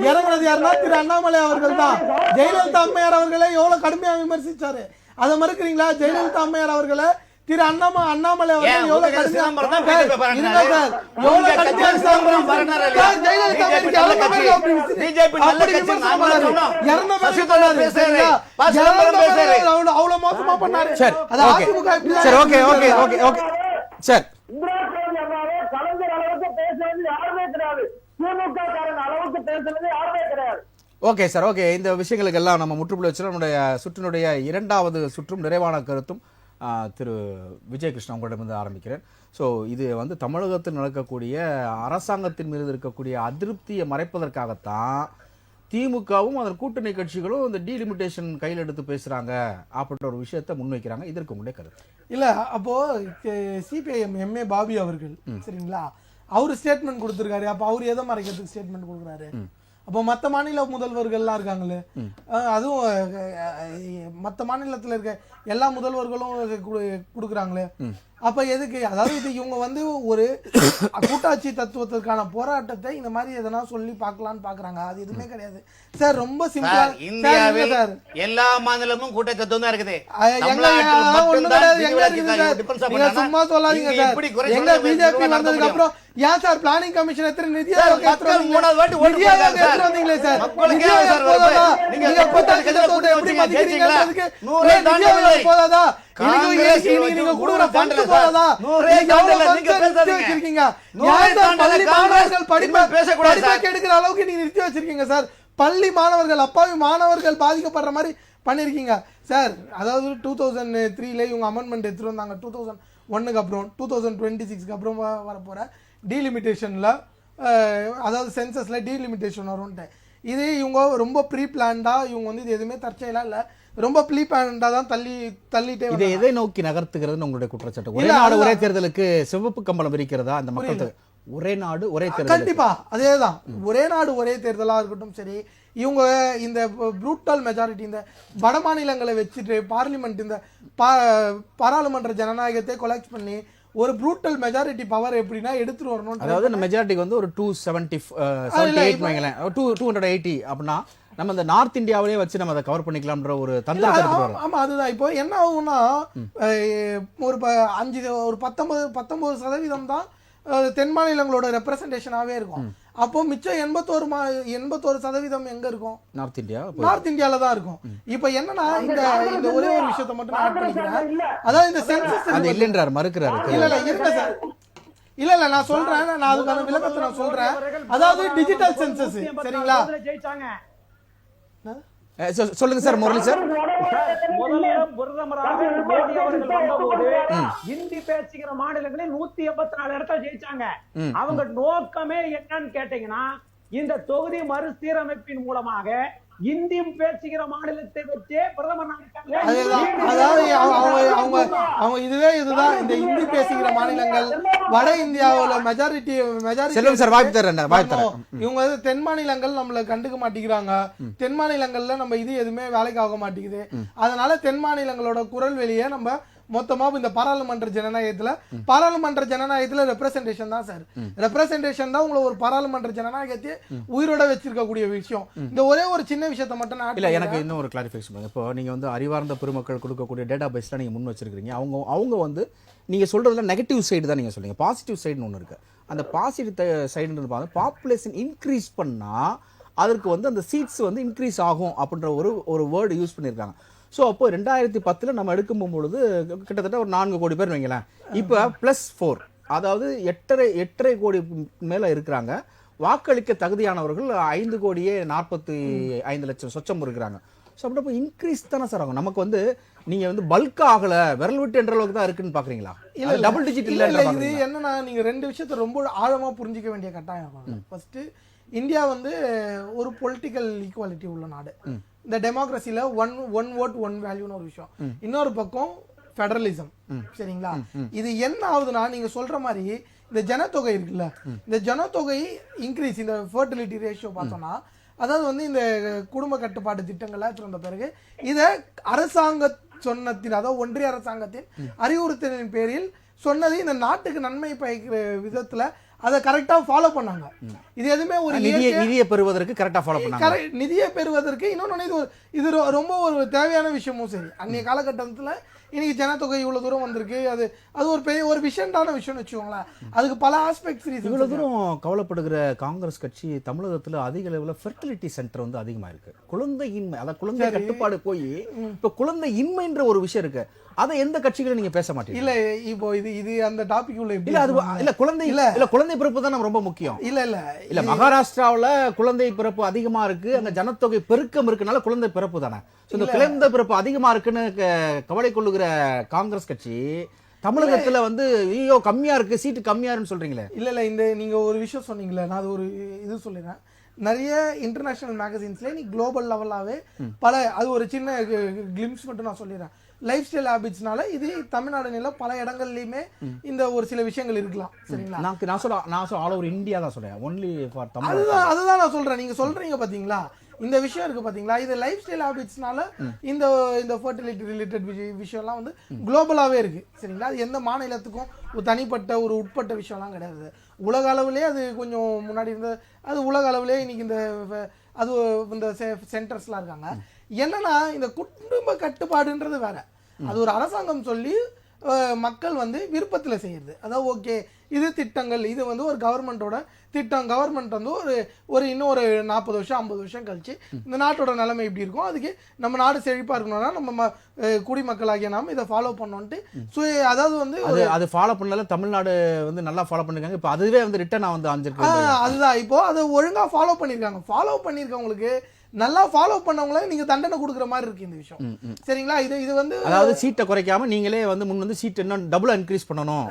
இறங்குறது யாருன்னா திரு அண்ணாமலை அவர்கள் தான். ஜெயலலிதா அம்மையார் அவர்களை எவ்வளவு கடுமையா விமர்சிச்சாரு, அதை மறுக்கிறீங்களா? ஜெயலலிதா அம்மையார் அவர்களை திரு அண்ணாமலை அவர்கள் எவ்வளவு கடுமையா அவ்வளவு மோசமா பண்ணாரு. சார், இந்திரா காந்தி அம்மாவே கலைஞர் அளவுக்கு பேசுறது யாருமே கிடையாது, திமுக காரன் அளவுக்கு பேசுறது யாருமே கிடையாது. Okay sir, okay. இந்த விஷயங்களுக்கு எல்லாம் நம்ம முற்றுப்புள்ளி வச்சு நம்முடைய சுற்றினுடைய இரண்டாவது சுற்றும் நிறைவான கருத்தும் திரு விஜயகிருஷ்ணன் உங்களிடமிருந்து ஆரம்பிக்கிறேன். ஸோ இது வந்து தமிழகத்தில் நடக்கக்கூடிய அரசாங்கத்தின் மீது இருக்கக்கூடிய அதிருப்தியை மறைப்பதற்காகத்தான் திமுகவும் அதன் கூட்டணி கட்சிகளும் இந்த டீலிமிட்டேஷன் கையில் எடுத்து பேசுறாங்க அப்படின்ற ஒரு விஷயத்தை முன்வைக்கிறாங்க. இதற்கு உங்களுடைய கருத்து? இல்ல, அப்போ சிபிஐஎம் எம்ஏ பாபி அவர்கள் சரிங்களா, அவரு ஸ்டேட்மெண்ட் கொடுத்திருக்காரு. அப்ப அவரு எதை மறைக்கிறதுக்கு ஸ்டேட்மெண்ட் கொடுக்குறாரு? அப்போ மற்ற மாநில முதல்வர்கள்லாம் இருக்காங்களே, அதுவும் மற்ற மாநிலத்தில் இருக்க எல்லா முதல்வர்களும் கொடுக்குறாங்களே, அப்ப எதுக்கு? அதாவது இது இவங்க வந்து ஒரு கூட்டாட்சி தத்துவத்திற்கான போராட்டத்தை இந்த மாதிரி எதனா சொல்லி பார்க்கலான்னு பாக்குறாங்க. அது எதுவுமே கிடையாது சார். ரொம்ப சிம்பிளா இந்தியாவில் எல்லா மாநிலமும் கூட்டாட்சி தத்துவம் தான் இருக்குது. நீங்க சும்மா சொல்லாதீங்க சார். எங்க பிஜேபி வந்ததுக்கு அப்புறம் ஏன் சார் பிளானிங் கமிஷன் எத்தனை நிதி வந்தீங்களே சார்? போதாதா? பள்ளி மாணவர்கள், அப்பாவி மாணவர்கள் பாதிக்கப்படுற மாதிரி பண்ணிருக்கீங்க சார். அதாவது 2003 இவங்க அமெண்ட்மெண்ட் எடுத்துட்டு வந்தாங்க. 2001 அப்புறம் 2026 அப்புறம் வரப்போற டீலிமிட்டேஷன்ல, அதாவது சென்சஸ்ல டீலிமிட்டேஷன் வரும்ட்டு. இது இவங்க ரொம்ப ப்ரீ பிளான்டா, இவங்க வந்து இது எதுவுமே தற்செயலா இல்ல, ரொம்ப ப்ரீ பிளான்டா தான் தள்ளிட்டே. இதை எதை நோக்கி நகர்த்துகிறதுன்னு உங்களுடைய குற்றச்சாட்டு? ஒரே நாடு ஒரே தேர்தலுக்கு சிவப்பு கம்பளம் விரிக்கிறதா அந்த மக்களுக்கு? ஒரே நாடு ஒரே தேர்தல், கண்டிப்பா அதேதான். ஒரே நாடு ஒரே தேர்தலா இருக்கட்டும் சரி, இவங்க இந்த ப்ரூட்டல் மெஜாரிட்டி, இந்த வட மாநிலங்களை வச்சுட்டு பார்லிமெண்ட், இந்த பாராளுமன்ற ஜனநாயகத்தை கொலாப்ஸ் பண்ணி ஒரு ப்ரூட்டல் மெஜாரிட்டி பவர் எப்படின்னா எடுத்துட்டு வரணும். அதாவது இந்த மெஜாரிட்டிக்கு வந்து ஒரு 278 வைங்களேன், 280 அப்படின்னா நம்ம இந்த நார்த் இந்தியாவிலே வச்சு நம்ம அதை கவர் பண்ணிக்கலாம்ன்ற ஒரு தந்திரத்தை எடுத்துட்டு வரோம். ஆமா, அதுதான். இப்போ என்ன ஆகும்னா ஒரு 19% தான் தென் மாநிலங்களோட ரெப்ரசன்டேஷனாவே இருக்கும். அப்போ மிச்சம் 81% எங்க இருக்கும்? நார்த் இந்தியால தான் இருக்கும். இப்போ என்னன்னா இந்த ஒரே ஒரு விஷயத்தை மட்டும் நான் ஆட் பண்ணிக்கிறேன். அதாவது இந்த சென்சஸ் அது இல்லன்றார், மறுக்கிறாரு. இல்ல இருங்க சார், இல்ல நான் சொல்றேன், நான் அதுக்கான விளக்கத்தை நான் சொல்றேன். அதாவது டிஜிட்டல் சென்சஸ், சரிங்களா? சொல்லுங்க சார் முரளி சார். முதல்ல பிரதமராக மோடி அவர்கள் வந்தபோது இந்தி பேசுகிற மாநிலங்களில் 184 இடத்துல ஜெயிச்சாங்க. அவங்க நோக்கமே என்னன்னு கேட்டீங்கன்னா, இந்த தொகுதி மறுசீரமைப்பின் மூலமாக இந்தி பேசுகிற மாநிலத்தை வச்சே பிரதமர் அதாவது அவங்க இதுதான் இந்த இந்தி பேசுகிற மாநிலங்கள் வட இந்தியாவுல மெஜாரிட்டி இவங்க தென் மாநிலங்கள் நம்மள கண்டுக்க மாட்டேங்கிறாங்க. தென் மாநிலங்கள்ல நம்ம இது எதுவுமே வேலைக்கு ஆக மாட்டேங்குது. அதனால தென் மாநிலங்களோட குரல் வெளியே நம்ம மொத்தமா இந்த பாராளுமன்ற ஜனநாயகத்துல ரெப்ரசன்டேஷன் தான் சார். ரெப்ரசன்டேஷன் தான் உங்களை ஒரு பாராளுமன்ற ஜனநாயகத்தை உயிரோட வச்சிருக்கக்கூடிய விஷயம். இந்த ஒரே ஒரு சின்ன விஷயத்தை மட்டும் நான் இல்ல, எனக்கு இன்னும் ஒரு கிளாரிஃபிகேஷன் பண்ணுங்க. இப்போ நீங்க வந்து அறிவார்ந்த பெருமக்கள் கொடுக்கக்கூடிய டேட்டா பேஸ்ல நீங்க முன் வச்சிருக்கீங்க. அவங்க வந்து நீங்க சொல்றதுல நெகட்டிவ் சைடு தான் நீங்க சொல்றீங்க, பாசிட்டிவ் சைடுன்னு ஒன்று இருக்கு. அந்த பாசிட்டிவ் சைடுன்றது பார்த்தா பாப்புலேஷன் இன்க்ரீஸ் பண்ணா அதற்கு வந்து அந்த சீட்ஸ் வந்து இன்க்ரீஸ் ஆகும் அப்படின்ற ஒரு வேர்டு யூஸ் பண்ணியிருக்காங்க. ஸோ அப்போ 2010 நம்ம எடுக்கும் பொழுது கிட்டத்தட்ட ஒரு 4 கோடி பேர் வைங்களேன். இப்போ +4, அதாவது 8.5 கோடி மேலே இருக்கிறாங்க. வாக்களிக்க தகுதியானவர்கள் 5,45,00,000 சொச்சம் இருக்கிறாங்க. ஸோ அப்படிப்போ இன்க்ரீஸ் தானே சார் ஆகும். நமக்கு வந்து நீங்க வந்து பல்க் ஆகல, விரல் விட்டு என்ற அளவுக்கு தான் இருக்குன்னு பாக்குறீங்களா? இல்ல டபுள் டிஜிட் இல்ல. இது என்னன்னா, நீங்க ரெண்டு விஷயத்தை ரொம்ப ஆழமா புரிஞ்சிக்க வேண்டிய கட்டாயம். ஃபர்ஸ்ட், இந்தியா வந்து ஒரு பொலிட்டிக்கல் ஈக்குவாலிட்டி உள்ள நாடு. இந்த டெமோக்ரஸில ஒன் ஓட் ஒன் வேல்யூன்னு ஒரு விஷயம். இன்னொரு பக்கம் ஃபெடரலிசம், சரிங்களா? இது என்ன ஆகுதுன்னா, நீங்க சொல்ற மாதிரி இந்த ஜனத்தொகை இருக்குல்ல, இந்த ஜனத்தொகை இன்க்ரீஸ், இந்த ஃபெர்டிலிட்டி ரேஷியோ பார்த்தோம்னா, அதாவது வந்து இந்த குடும்ப கட்டுப்பாடு திட்டங்கள்லாம் திறந்த பிறகு இதை அரசாங்க சொன்னத்தின், அதாவது ஒன்றிய அரசாங்கத்தின் அறிவுறுத்தலின் பேரில் சொன்னது இந்த நாட்டுக்கு நன்மை பயக்கிற விதத்துல அதை கரெக்டா ஃபாலோ பண்ணாங்க. இது எதுவுமே ஒரு நிதியை பெறுவதற்கு கரெக்டா ஃபாலோ பண்ணாங்க. நிதியை பெறுவதற்கு இன்னொன்னு இது ரொம்ப ஒரு தேவையான விஷயமும் சரி. அன்றைய காலகட்டத்தில் இன்னைக்கு ஜனத்தொகை இவ்வளவு தூரம் வந்திருக்கு, அது ஒரு பெரிய ஒரு விஷயம்டான விஷயம்னு வச்சுக்கோங்களேன். அதுக்கு பல ஆஸ்பெக்ட்ஸ். இவ்வளவு தூரம் கவலைப்படுகிற காங்கிரஸ் கட்சி தமிழகத்துல அதிக அளவுல ஃபெர்டிலிட்டி சென்டர் வந்து அதிகமா இருக்கு. குழந்தையின்மை, அதாவது குழந்தை கட்டுப்பாடு போய் இப்ப குழந்தை இன்மைன்ற ஒரு விஷயம் இருக்கு. அதை எந்த கட்சிகளும் நீங்க பேச மாட்டீங்க. இல்ல இப்போ இது அந்த டாபிக் உள்ள இல்ல, அது இல்ல குழந்தை இல்ல குழந்தை பிறப்பு தான் ரொம்ப முக்கியம். இல்ல மகாராஷ்டிராவுல குழந்தை பிறப்பு அதிகமா இருக்கு, அங்க ஜனத்தொகை பெருக்கம் இருக்குனால குழந்தை பிறப்பு தானே. இந்த குழந்தை பிறப்பு அதிகமா இருக்குன்னு கவலை கொள்ளுகிற காங்கிரஸ் கட்சி தமிழகத்துல வந்து ஐயோ கம்மியா இருக்கு, சீட்டு கம்மியா இருக்குன்னு சொல்றீங்களே. இல்ல இந்த நீங்க ஒரு விஷயம் சொன்னீங்களே, நான் அது ஒரு இது சொல்லிடுறேன். நிறைய இன்டர்நேஷனல் மேகசின்ஸ்ல நீ குளோபல் லெவலாவே பல, அது ஒரு சின்ன கிளிம்ஸ் மட்டும் நான் சொல்லிடுறேன். லைஃப் ஸ்டைல் ஹாபிட்ஸ்னால இது தமிழ்நாடுல பல இடங்கள்லயுமே இந்த ஒரு சில விஷயங்கள் இருக்கலாம், சரிங்களா? நான் ஆல் ஓவர் இந்தியா தான் சொல்றேன், ஒன்லி ஃபார் தமிழ். அதுதான் நான் சொல்றேன். நீங்க சொல்றீங்க பாத்தீங்களா, இந்த விஷயம் இருக்கு பாத்தீங்களா, இது லைஃப் ஸ்டைல் ஹாபிட்ஸ்னால இந்த ஃபெர்டிலிட்டி ரிலேட்டட் விஷயம்லாம் வந்து குளோபலாவே இருக்கு, சரிங்களா? அது எந்த மாநிலத்துக்கும் ஒரு தனிப்பட்ட ஒரு உட்பட்ட விஷயம்லாம் கிடையாது. உலக அளவுலேயே அது கொஞ்சம் முன்னாடி இருந்த, அது உலக அளவுலேயே இன்னைக்கு இந்த சென்டர்ஸ்லாம் இருக்காங்க. என்னன்னா, இந்த குடும்ப கட்டுப்பாடுன்றது வேற. அது ஒரு அரசாங்கம் சொல்லி மக்கள் வந்து விருப்பத்தில் செய்யறது. அதாவது ஓகே, இது திட்டங்கள், இது வந்து ஒரு கவர்மெண்டோட திட்டம். கவர்மெண்ட் வந்து ஒரு இன்னும் ஒரு 40 வருஷம் 50 வருஷம் கழிச்சு இந்த நாட்டோட நிலைமை இப்படி இருக்கும், அதுக்கு நம்ம நாடு செழிப்பா இருக்கணும்னா நம்ம குடிமக்களாகிய நாம் இதை ஃபாலோ பண்ணோன்ட்டு அதாவது வந்து அது ஃபாலோ பண்ணல. தமிழ்நாடு வந்து நல்லா ஃபாலோ பண்ணிருக்காங்க. இப்போ அதுவே வந்து ரிட்டர்ன் வந்து அதுதான் இப்போ அதை ஒழுங்கா ஃபாலோ பண்ணிருக்காங்க. ஃபாலோ பண்ணிருக்கவங்களுக்கு, நல்லா ஃபாலோ பண்ணவங்கள நீங்க தண்டனை கொடுக்குற மாதிரி இருக்கு இந்த விஷயம், சரிங்களா? இது வந்து அதாவது சீட்டை குறைக்காம நீங்களே வந்து முன் வந்து சீட் இன்னும் டபுளா இன்க்ரீஸ் பண்ணணும்.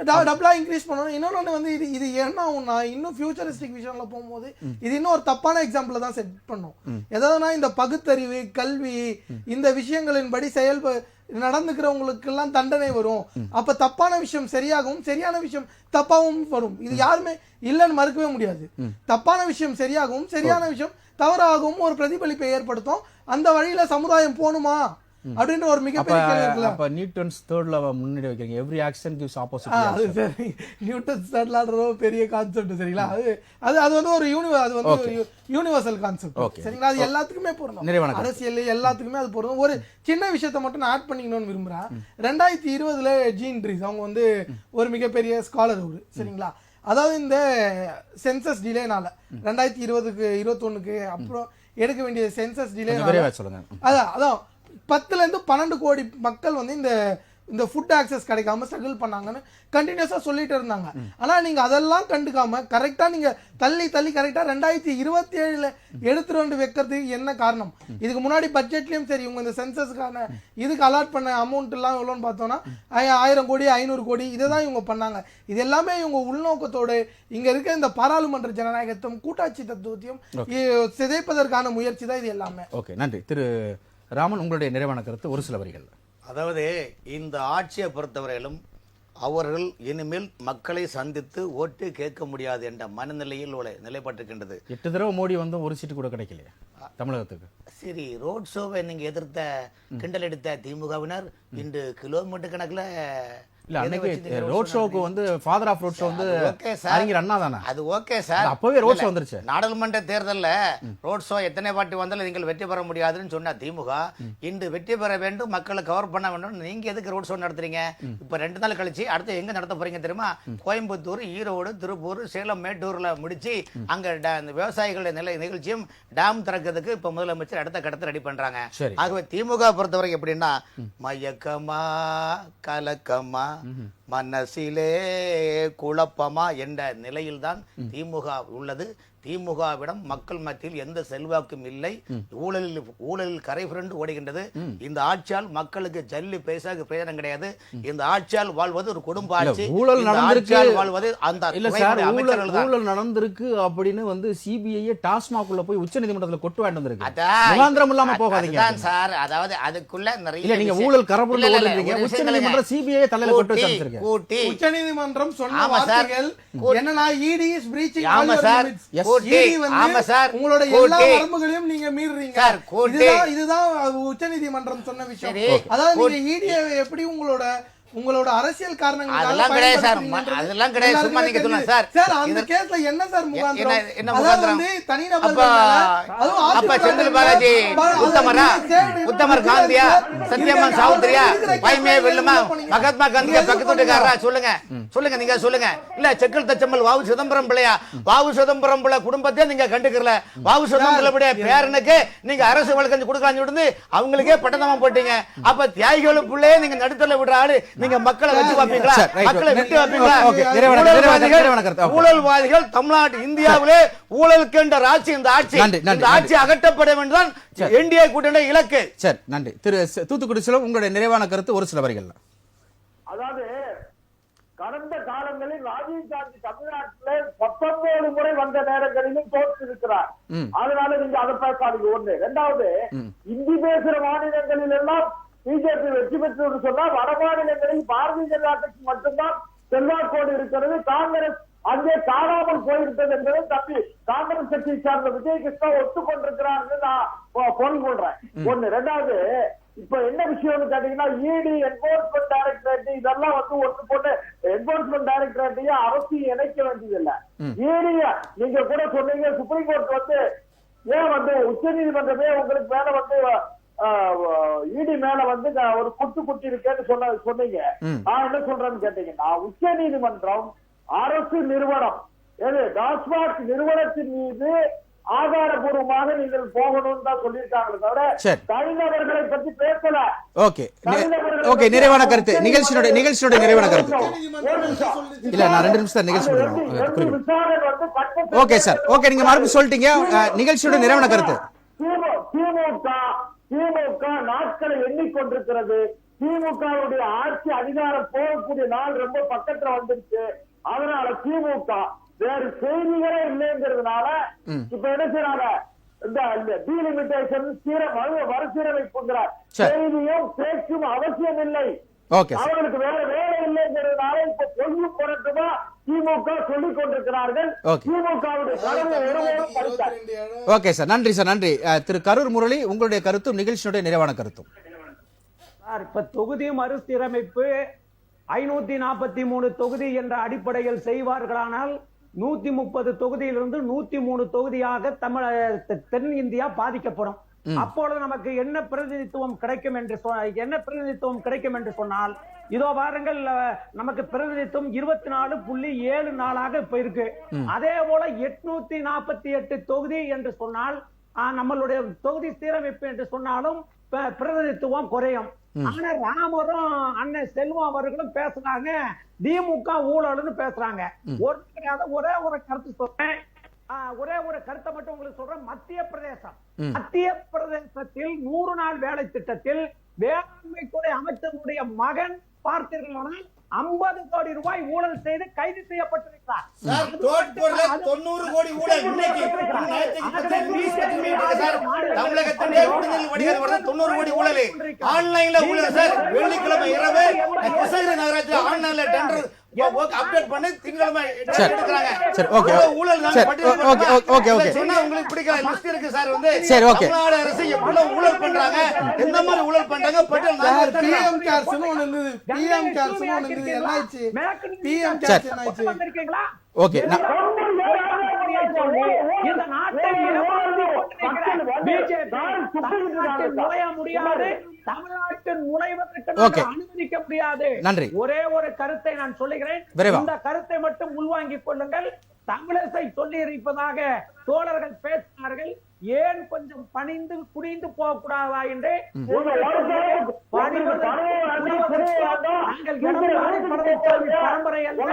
இன்னொன்னு வந்து இது என்ன ஆகும்னா, இன்னும் ஃபியூச்சரிஸ்டிக் விஷயம்ல போகும்போது இது இன்னும் ஒரு தப்பான எக்ஸாம்பிள் தான் செட் பண்ணும். எதாவதுனா இந்த பகுத்தறிவு, கல்வி, இந்த விஷயங்களின்படி நடந்துக்கிறவங்களுக்கு எல்லாம் தண்டனை வரும். அப்ப தப்பான விஷயம் சரியாகவும் சரியான விஷயம் தப்பாவும் வரும். இது யாருமே இல்லைன்னு மறுக்கவே முடியாது. தப்பான விஷயம் சரியாகவும் சரியான விஷயம் தவறாகவும் ஒரு பிரதிபலிப்பை ஏற்படுத்தும். அந்த வழியில சமுதாயம் போகணுமா அப்படின்ற ஒரு மிகப்பெரிய கேள்வி இருக்குல்ல. அப்ப நியூட்டன்ஸ் தேர்ட்ல முன்னாடி வைக்கிறீங்க, எவ்ரி ஆக்ஷன் கிவ்ஸ் ஆப்போசிட். அது சரி, நியூட்டன் ஸ்டட்லாடுறது பெரிய கான்செப்ட் சரிங்களா. அது வந்து ஒரு அது வந்து யூனிவர்சல் கான்செப்ட் சரிங்களா. அது எல்லாத்துக்குமே பொருந்தும், அரசியல் எல்லாத்துக்குமே அது பொருந்தும். ஒரு சின்ன விஷயத்த மட்டும் நான் ஆட் பண்ணிக்கணும்னு விரும்புறேன். 2020 ஜீன் ட்ரீஸ் அவங்க வந்து ஒரு மிகப்பெரிய ஸ்காலர் அவரு சரிங்களா. அதாவது இந்த சென்சஸ் டிலேனால 2020க்கு 21க்கு அப்புறம் எடுக்க வேண்டிய சென்சஸ் டிலே அதான் 10ல இருந்து 12 கோடி மக்கள் வந்து இந்த ஃபுட் ஆக்சஸ் கிடைக்காம ஸ்ட்ரகிள் பண்ணாங்கன்னு கண்டினியூஸா சொல்லிட்டு இருந்தாங்க. ஆனா நீங்க அதெல்லாம் கண்டுக்காம கரெக்டா நீங்க தள்ளி கரெக்டா 2027 எடுத்துட்டு வந்து வைக்கிறதுக்கு என்ன காரணம்? இதுக்கு முன்னாடி பட்ஜெட்லயும் சரி இவங்க இந்த சென்சஸ்க்கான இதுக்கு அலாட் பண்ண அமௌண்ட் எல்லாம் எவ்வளோன்னு பார்த்தோம்னா 1000 கோடி 500 கோடி இதுதான் இவங்க பண்ணாங்க. இது எல்லாமே இவங்க உள்நோக்கத்தோடு இங்க இருக்க இந்த பாராளுமன்ற ஜனநாயகத்தையும் கூட்டாட்சி தத்துவத்தையும் சிதைப்பதற்கான முயற்சி தான் இது எல்லாமே. ஓகே, நன்றி. திரு ராமன், உங்களுடைய நிறைவான கருத்து ஒரு சில வரிகள். அதாவது இந்த ஆட்சியை பொறுத்தவரையிலும் அவர்கள் இனிமேல் மக்களை சந்தித்து ஓட்டு கேட்க முடியாது என்ற மனநிலையில் நிலைப்பட்டிருக்கின்றது. 8 தடவை மோடி வந்து ஒரு சீட்டு கூட கிடைக்கலையே தமிழகத்துக்கு. சரி, ரோட் ஷோவை நீங்க எதிர்த்த கிண்டல் எடுத்த திமுகவினர் இன்று கிலோமீட்டர் கணக்குல இல்ல, அன்னைக்கு ரோட் ஷோக்கு வந்து ஃபாதர் ஆஃப் ரோட் ஷோ வந்து அறிஞர் அண்ணா தானே. அது ஓகே சார், அப்பவே ரோட் ஷோ வந்துருச்சு. நாடாளுமன்ற தேர்தல்ல ரோட் ஷோ எத்தனை பாட்டி வந்தாலும் நீங்கள் வெற்றி பெற முடியாதுன்னு சொன்ன திமுக இன்று வெற்றி பெற வேண்டும், மக்களை கவர் பண்ண வேண்டும். நீங்க எதுக்கு ரோட் ஷோ நடத்துறீங்க? இப்ப 2 நாள் கழிச்சு அடுத்து எங்க நடத்த போறீங்க தெரியுமா? கோயம்புத்தூர், ஈரோடு, திருப்பூர், சேலம், மேட்டூர்ல முடிச்சு அங்க விவசாயிகளுடைய நிகழ்ச்சியும் டேம் திறக்கிறதுக்கு இப்ப முதலமைச்சர் அடுத்த கட்டத்தை ரெடி பண்றாங்க. ஆகவே திமுக பொறுத்தவரை எப்படின்னா மயக்கமா கலக்கமா மனசிலே குழப்பமா என்ற நிலையில்தான் திமுக உள்ளது. திமுகவிடம் மக்கள் மத்தியில் எந்த செல்வாக்கும் இல்லை. ஊழலில் கரை புரண்டு ஓடுகின்றது. இந்த ஆட்சியால் மக்களுக்கு ஜல்லி பைசாக்கு பிரயோஜனம் கிடையாது. இந்த ஆட்சியால் வாழ்வது ஒரு குடும்ப ஆட்சி. ஊழல் நடந்திருக்கு வாழ்வது அந்த ஊழல் நடந்திருக்கு அப்படின்னு வந்து சிபிஐ டாஸ்மாக் உள்ள போய் உச்சநீதிமன்றத்துல கொட்டு வாங்கிட்டு வந்திருக்கு. முகாந்திரம் இல்லாம போகாதீங்க சார். அதாவது அதுக்குள்ள நிறைய நீங்க ஊழல் கரப்புரண்டு ஓடுறீங்க. உச்சநீதிமன்றம் சிபிஐ தலையில கொட்டு வச்சிருக்கீங்க. உச்சநீதிமன்றம் சொன்ன வார்த்தைகள் என்னன்னா ED is breaching all your limits. உங்களோட எல்லா வரம்புகளையும் நீங்க மீறுறீங்க. இதுதான் உச்சநீதிமன்றம் சொன்ன விஷயம். அதாவது நீங்க ED எப்படி உங்களோட அரசியல் காரணங்களால அதெல்லாம் கிடையாது சார். அதெல்லாம் கிடையாது. சும்மா நீங்க சொல்லுங்க சார். சார் அந்த கேஸ்ல என்ன சார் முகாந்திரம்? என்ன முகாந்திரம்? தனிநபர் அப்ப செந்தில் பாலாஜி உத்தமர் காந்தியா, சத்யமன் சாவுத்திரியா, வைமே வெல்லுமா, மகாத்மா காந்தியா பக்கத்துட்டுக்காரரா? சொல்லுங்க நீங்க சொல்லுங்க. இல்ல செக்கல் தச்சம்மல் வாவு சிதம்பரம் பிள்ளையா? வாவு சிதம்பரம் பிள்ளை குடும்பத்தை நீங்க கண்டுக்கல. வாவு சிதம்பரம் பிள்ளை பேரனுக்கு நீங்க அரசு வழக்கறிஞர் கொடுக்கலாம்னு விடுந்து அவங்களுக்கே பட்டணமா போட்டீங்க. அப்ப தியாகிகள் பிள்ளையே நீங்க நடுத்தல விடுற ஆளு நீங்க மக்களை வச்சு பாப்பீங்களா? மக்களை விட்டு பாப்பீங்களா? ஊழல்வாதிகள் தமிழ்நாடு இந்தியாவிலே ஊழலுக்கு என்ற ஆட்சி இந்த ஆட்சி அகற்றப்பட வேண்டும் என்டிஏ கூட்டணி இலக்கு. சரி, நன்றி. திரு தூத்துக்குடி செல்வம், உங்களுடைய நிறைவான கருத்து ஒரு சில வரிகள். அதாவது கடந்த காலங்களில் ராஜீவ் காந்தி தமிழ்நாட்டில் 19 முறை வந்த நேரங்களிலும் தோற்றிருக்கிறார். அதனால நீங்க அதை பேசாதீங்க. ஒண்ணு. இரண்டாவது, இந்தி பேசுற மாநிலங்களில் எல்லாம் பிஜேபி வெற்றி பெற்று சொன்னா வட மாநிலங்களில் பாரதிய ஜனதா கட்சி மட்டும்தான் செல்வாக்கோடு இருக்கிறது. காங்கிரஸ் அங்கே காணாமல் போயிருந்தது என்பதை தப்பி காங்கிரஸ் கட்சியை சார்ந்த விஜயகிருஷ்ணா ஒத்துக்கொண்டிருக்கிறார் நான் பொருள் கொள்றேன். ஒண்ணு. இரண்டாவது, இப்ப என்ன விஷயம்னு கேட்டீங்கன்னா ED என்போர்ஸ்மெண்ட் டைரக்டரேட் இதெல்லாம் வந்து ஒன்று போட்டு என்போர்ஸ்மெண்ட் டைரக்டரேட்டையும் அரசியல் இணைக்க வேண்டியதில்லை. ED நீங்க கூட சொன்னீங்க சுப்ரீம் கோர்ட் வந்து ஏன் வந்து உச்ச நீதிமன்றமே உங்களுக்கு மேல வந்து ED மேல வந்து ஒரு குட்டி இருக்கேன்னு சொன்னீங்க. நான் என்ன சொல்றேன்னு கேட்டீங்கன்னா உச்ச நீதிமன்றம் அரசு நிறுவனம் டாஸ்மாக் நிறுவனத்தின் மீது ஆதாரபூர்வமாக நீங்கள் போகணும்னு தான் சொல்லியிருக்காங்களே தவிர தனிநபர்களை பற்றி பேசல. ஓகே, நிறைவான கருத்து. நிகழ்ச்சியோட நிறைவான கருத்து. இல்ல, நான் 2 நிமிஷம் நிகழ்ச்சி. ஓகே சார், ஓகே, நீங்க மறுபடியும் சொல்லிட்டீங்க. நிகழ்ச்சியோட நிறைவான கருத்து. திமுக நாட்களை எண்ணிக்கொண்டிருக்கிறது. திமுகவுடைய ஆட்சி அதிகாரம் போகக்கூடிய நாள் ரொம்ப பக்கத்துல வந்துருச்சு. அதனால திமுக வேறு செய்திகளே இல்லைங்கிறதுனால இப்ப என்ன செய்யறாங்க? இந்த டீலிமிட்டேஷன் மறுசீரமைப்புங்கிற செய்தியும் பேச்சும் அவசியம் இல்லை. அவர்களுக்கு வேற வேலை இல்லைங்கிறதுனால இப்ப பொய்யும் புரட்டுமா திமுக சொல்லிக் கொண்டிருக்கிறார்கள். திமுகவுடைய ஓகே சார், நன்றி சார், நன்றி. திரு கரூர் முரளி, உங்களுடைய கருத்தும் நிகழ்ச்சியுடைய நிறைவான கருத்தும். சார், இப்ப தொகுதி மறுசீரமைப்பு 543 தொகுதி என்ற அடிப்படையில் செய்வார்களானால் 130 தொகுதியிலிருந்து 103 தொகுதியாக தென் இந்தியா பாதிக்கப்படும். அப்பொழுது நமக்கு என்ன பிரதிநிதித்துவம் கிடைக்கும் என்று சொன்னால் இதோ வாருங்கள், நமக்கு பிரதிநிதித்துவம் 24.74 இப்ப இருக்கு. அதே போல 848 தொகுதி என்று சொன்னால் நம்மளுடைய தொகுதி சீரமைப்பு என்று சொன்னாலும் பிரதிநிதித்துவம் குறையும். ஆனா ராமரும் அண்ணன் செல்வம் அவர்களும் பேசுறாங்க, திமுக ஊழல்னு பேசுறாங்க. ஒரே ஒரு கருத்து சொல்றேன், ஒரே ஒரு கருத்தை மட்டும் உங்களுக்கு சொல்றேன். மத்திய பிரதேசத்தில் 100 நாள் வேலை திட்டத்தில் வேளாண்மை துறை அமைச்சருடைய மகன் பார்த்தீர்களானால் 50 கோடி ரூபாய் ஊழல் செய்து கைது செய்யப்பட்டிருக்கிறார். 90 கோடி ஊழல் இன்னைக்கு தமிழகத்திலே 90 கோடி ஊழல் ஆன்லைன்ல ஊழல் சார். வெள்ளிக்கிழமை இரவு கிருஷ்ணகிரி நகராட்சி ஆன்லைன்ல டெண்டர் அப்டேட் பண்ணி திங்கட்கிழமை எடுக்கறாங்க. சரி, ஓகே ஊழல் ஓகே சொன்னா உங்களுக்கு பிடிக்கல. லிஸ்ட் இருக்கு சார். வந்து சரி, ஓகே. தமிழ்நாடு அரசு எவ்வளவு ஊழல் பண்றாங்க, எந்த மாதிரி ஊழல் பண்றாங்க பட்டியல் பிஎம் கேர்ஸ்னு ஒன்னு இருந்தது. பிஎம் கேர்ஸ்னு ஒன்னு இருந்தது. என்ன ஆச்சு? பிஎம் கேர்ஸ் என்ன ஆச்சு? வந்திருக்கீங்களா? ஓகே. இந்த நாட்டை நுழைய முடியாது, தமிழ்நாட்டில் நுழைவதற்கு அனுமதிக்க முடியாது. நன்றி. ஒரே ஒரு கருத்தை நான் சொல்லுகிறேன், இந்த கருத்தை மட்டும் உள்வாங்கிக் கொள்ளுங்கள். தமிழரை சொல்லி இருப்பதாக தோழர்கள் பேசினார்கள். ஏன் கொஞ்சம் பணிந்து குடிந்து போக கூடாதா என்று பரம்பரை அல்ல,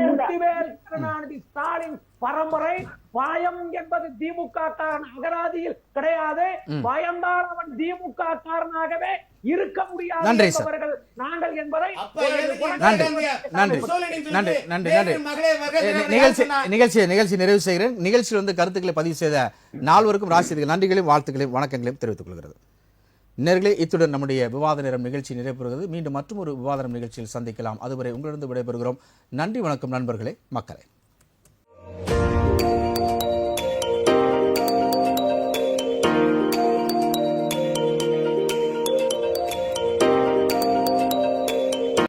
முத்துவேல் கருணாநிதி ஸ்டாலின் பரம்பரை. பயம் என்பது திமுக காரன் அகராதியில் கிடையாது. பயம்தான் அவன் திமுக காரனாகவே இருக்க முடியாது என்பவர்கள் நாங்கள் என்பதை நிகழ்ச்சி நிறைவு செய்கிறேன். நிகழ்ச்சியில் வந்து கருத்துக்களை பதிவு செய்த நால்வருக்கும் ராசிக்கு நன்றிகளையும் வாழ்த்துக்களையும் வணக்கங்களையும் தெரிவித்துக் கொள்கிறது. நேர்களே, இத்துடன் நம்முடைய விவாத நேரம் நிகழ்ச்சி நிறைவேறுகிறது. மீண்டும் மற்றொரு விவாத நேரம் நிகழ்ச்சியில் சந்திக்கலாம். அதுவரை உங்களிடம் விடைபெறுகிறோம். நன்றி, வணக்கம் நண்பர்களே, மக்களே.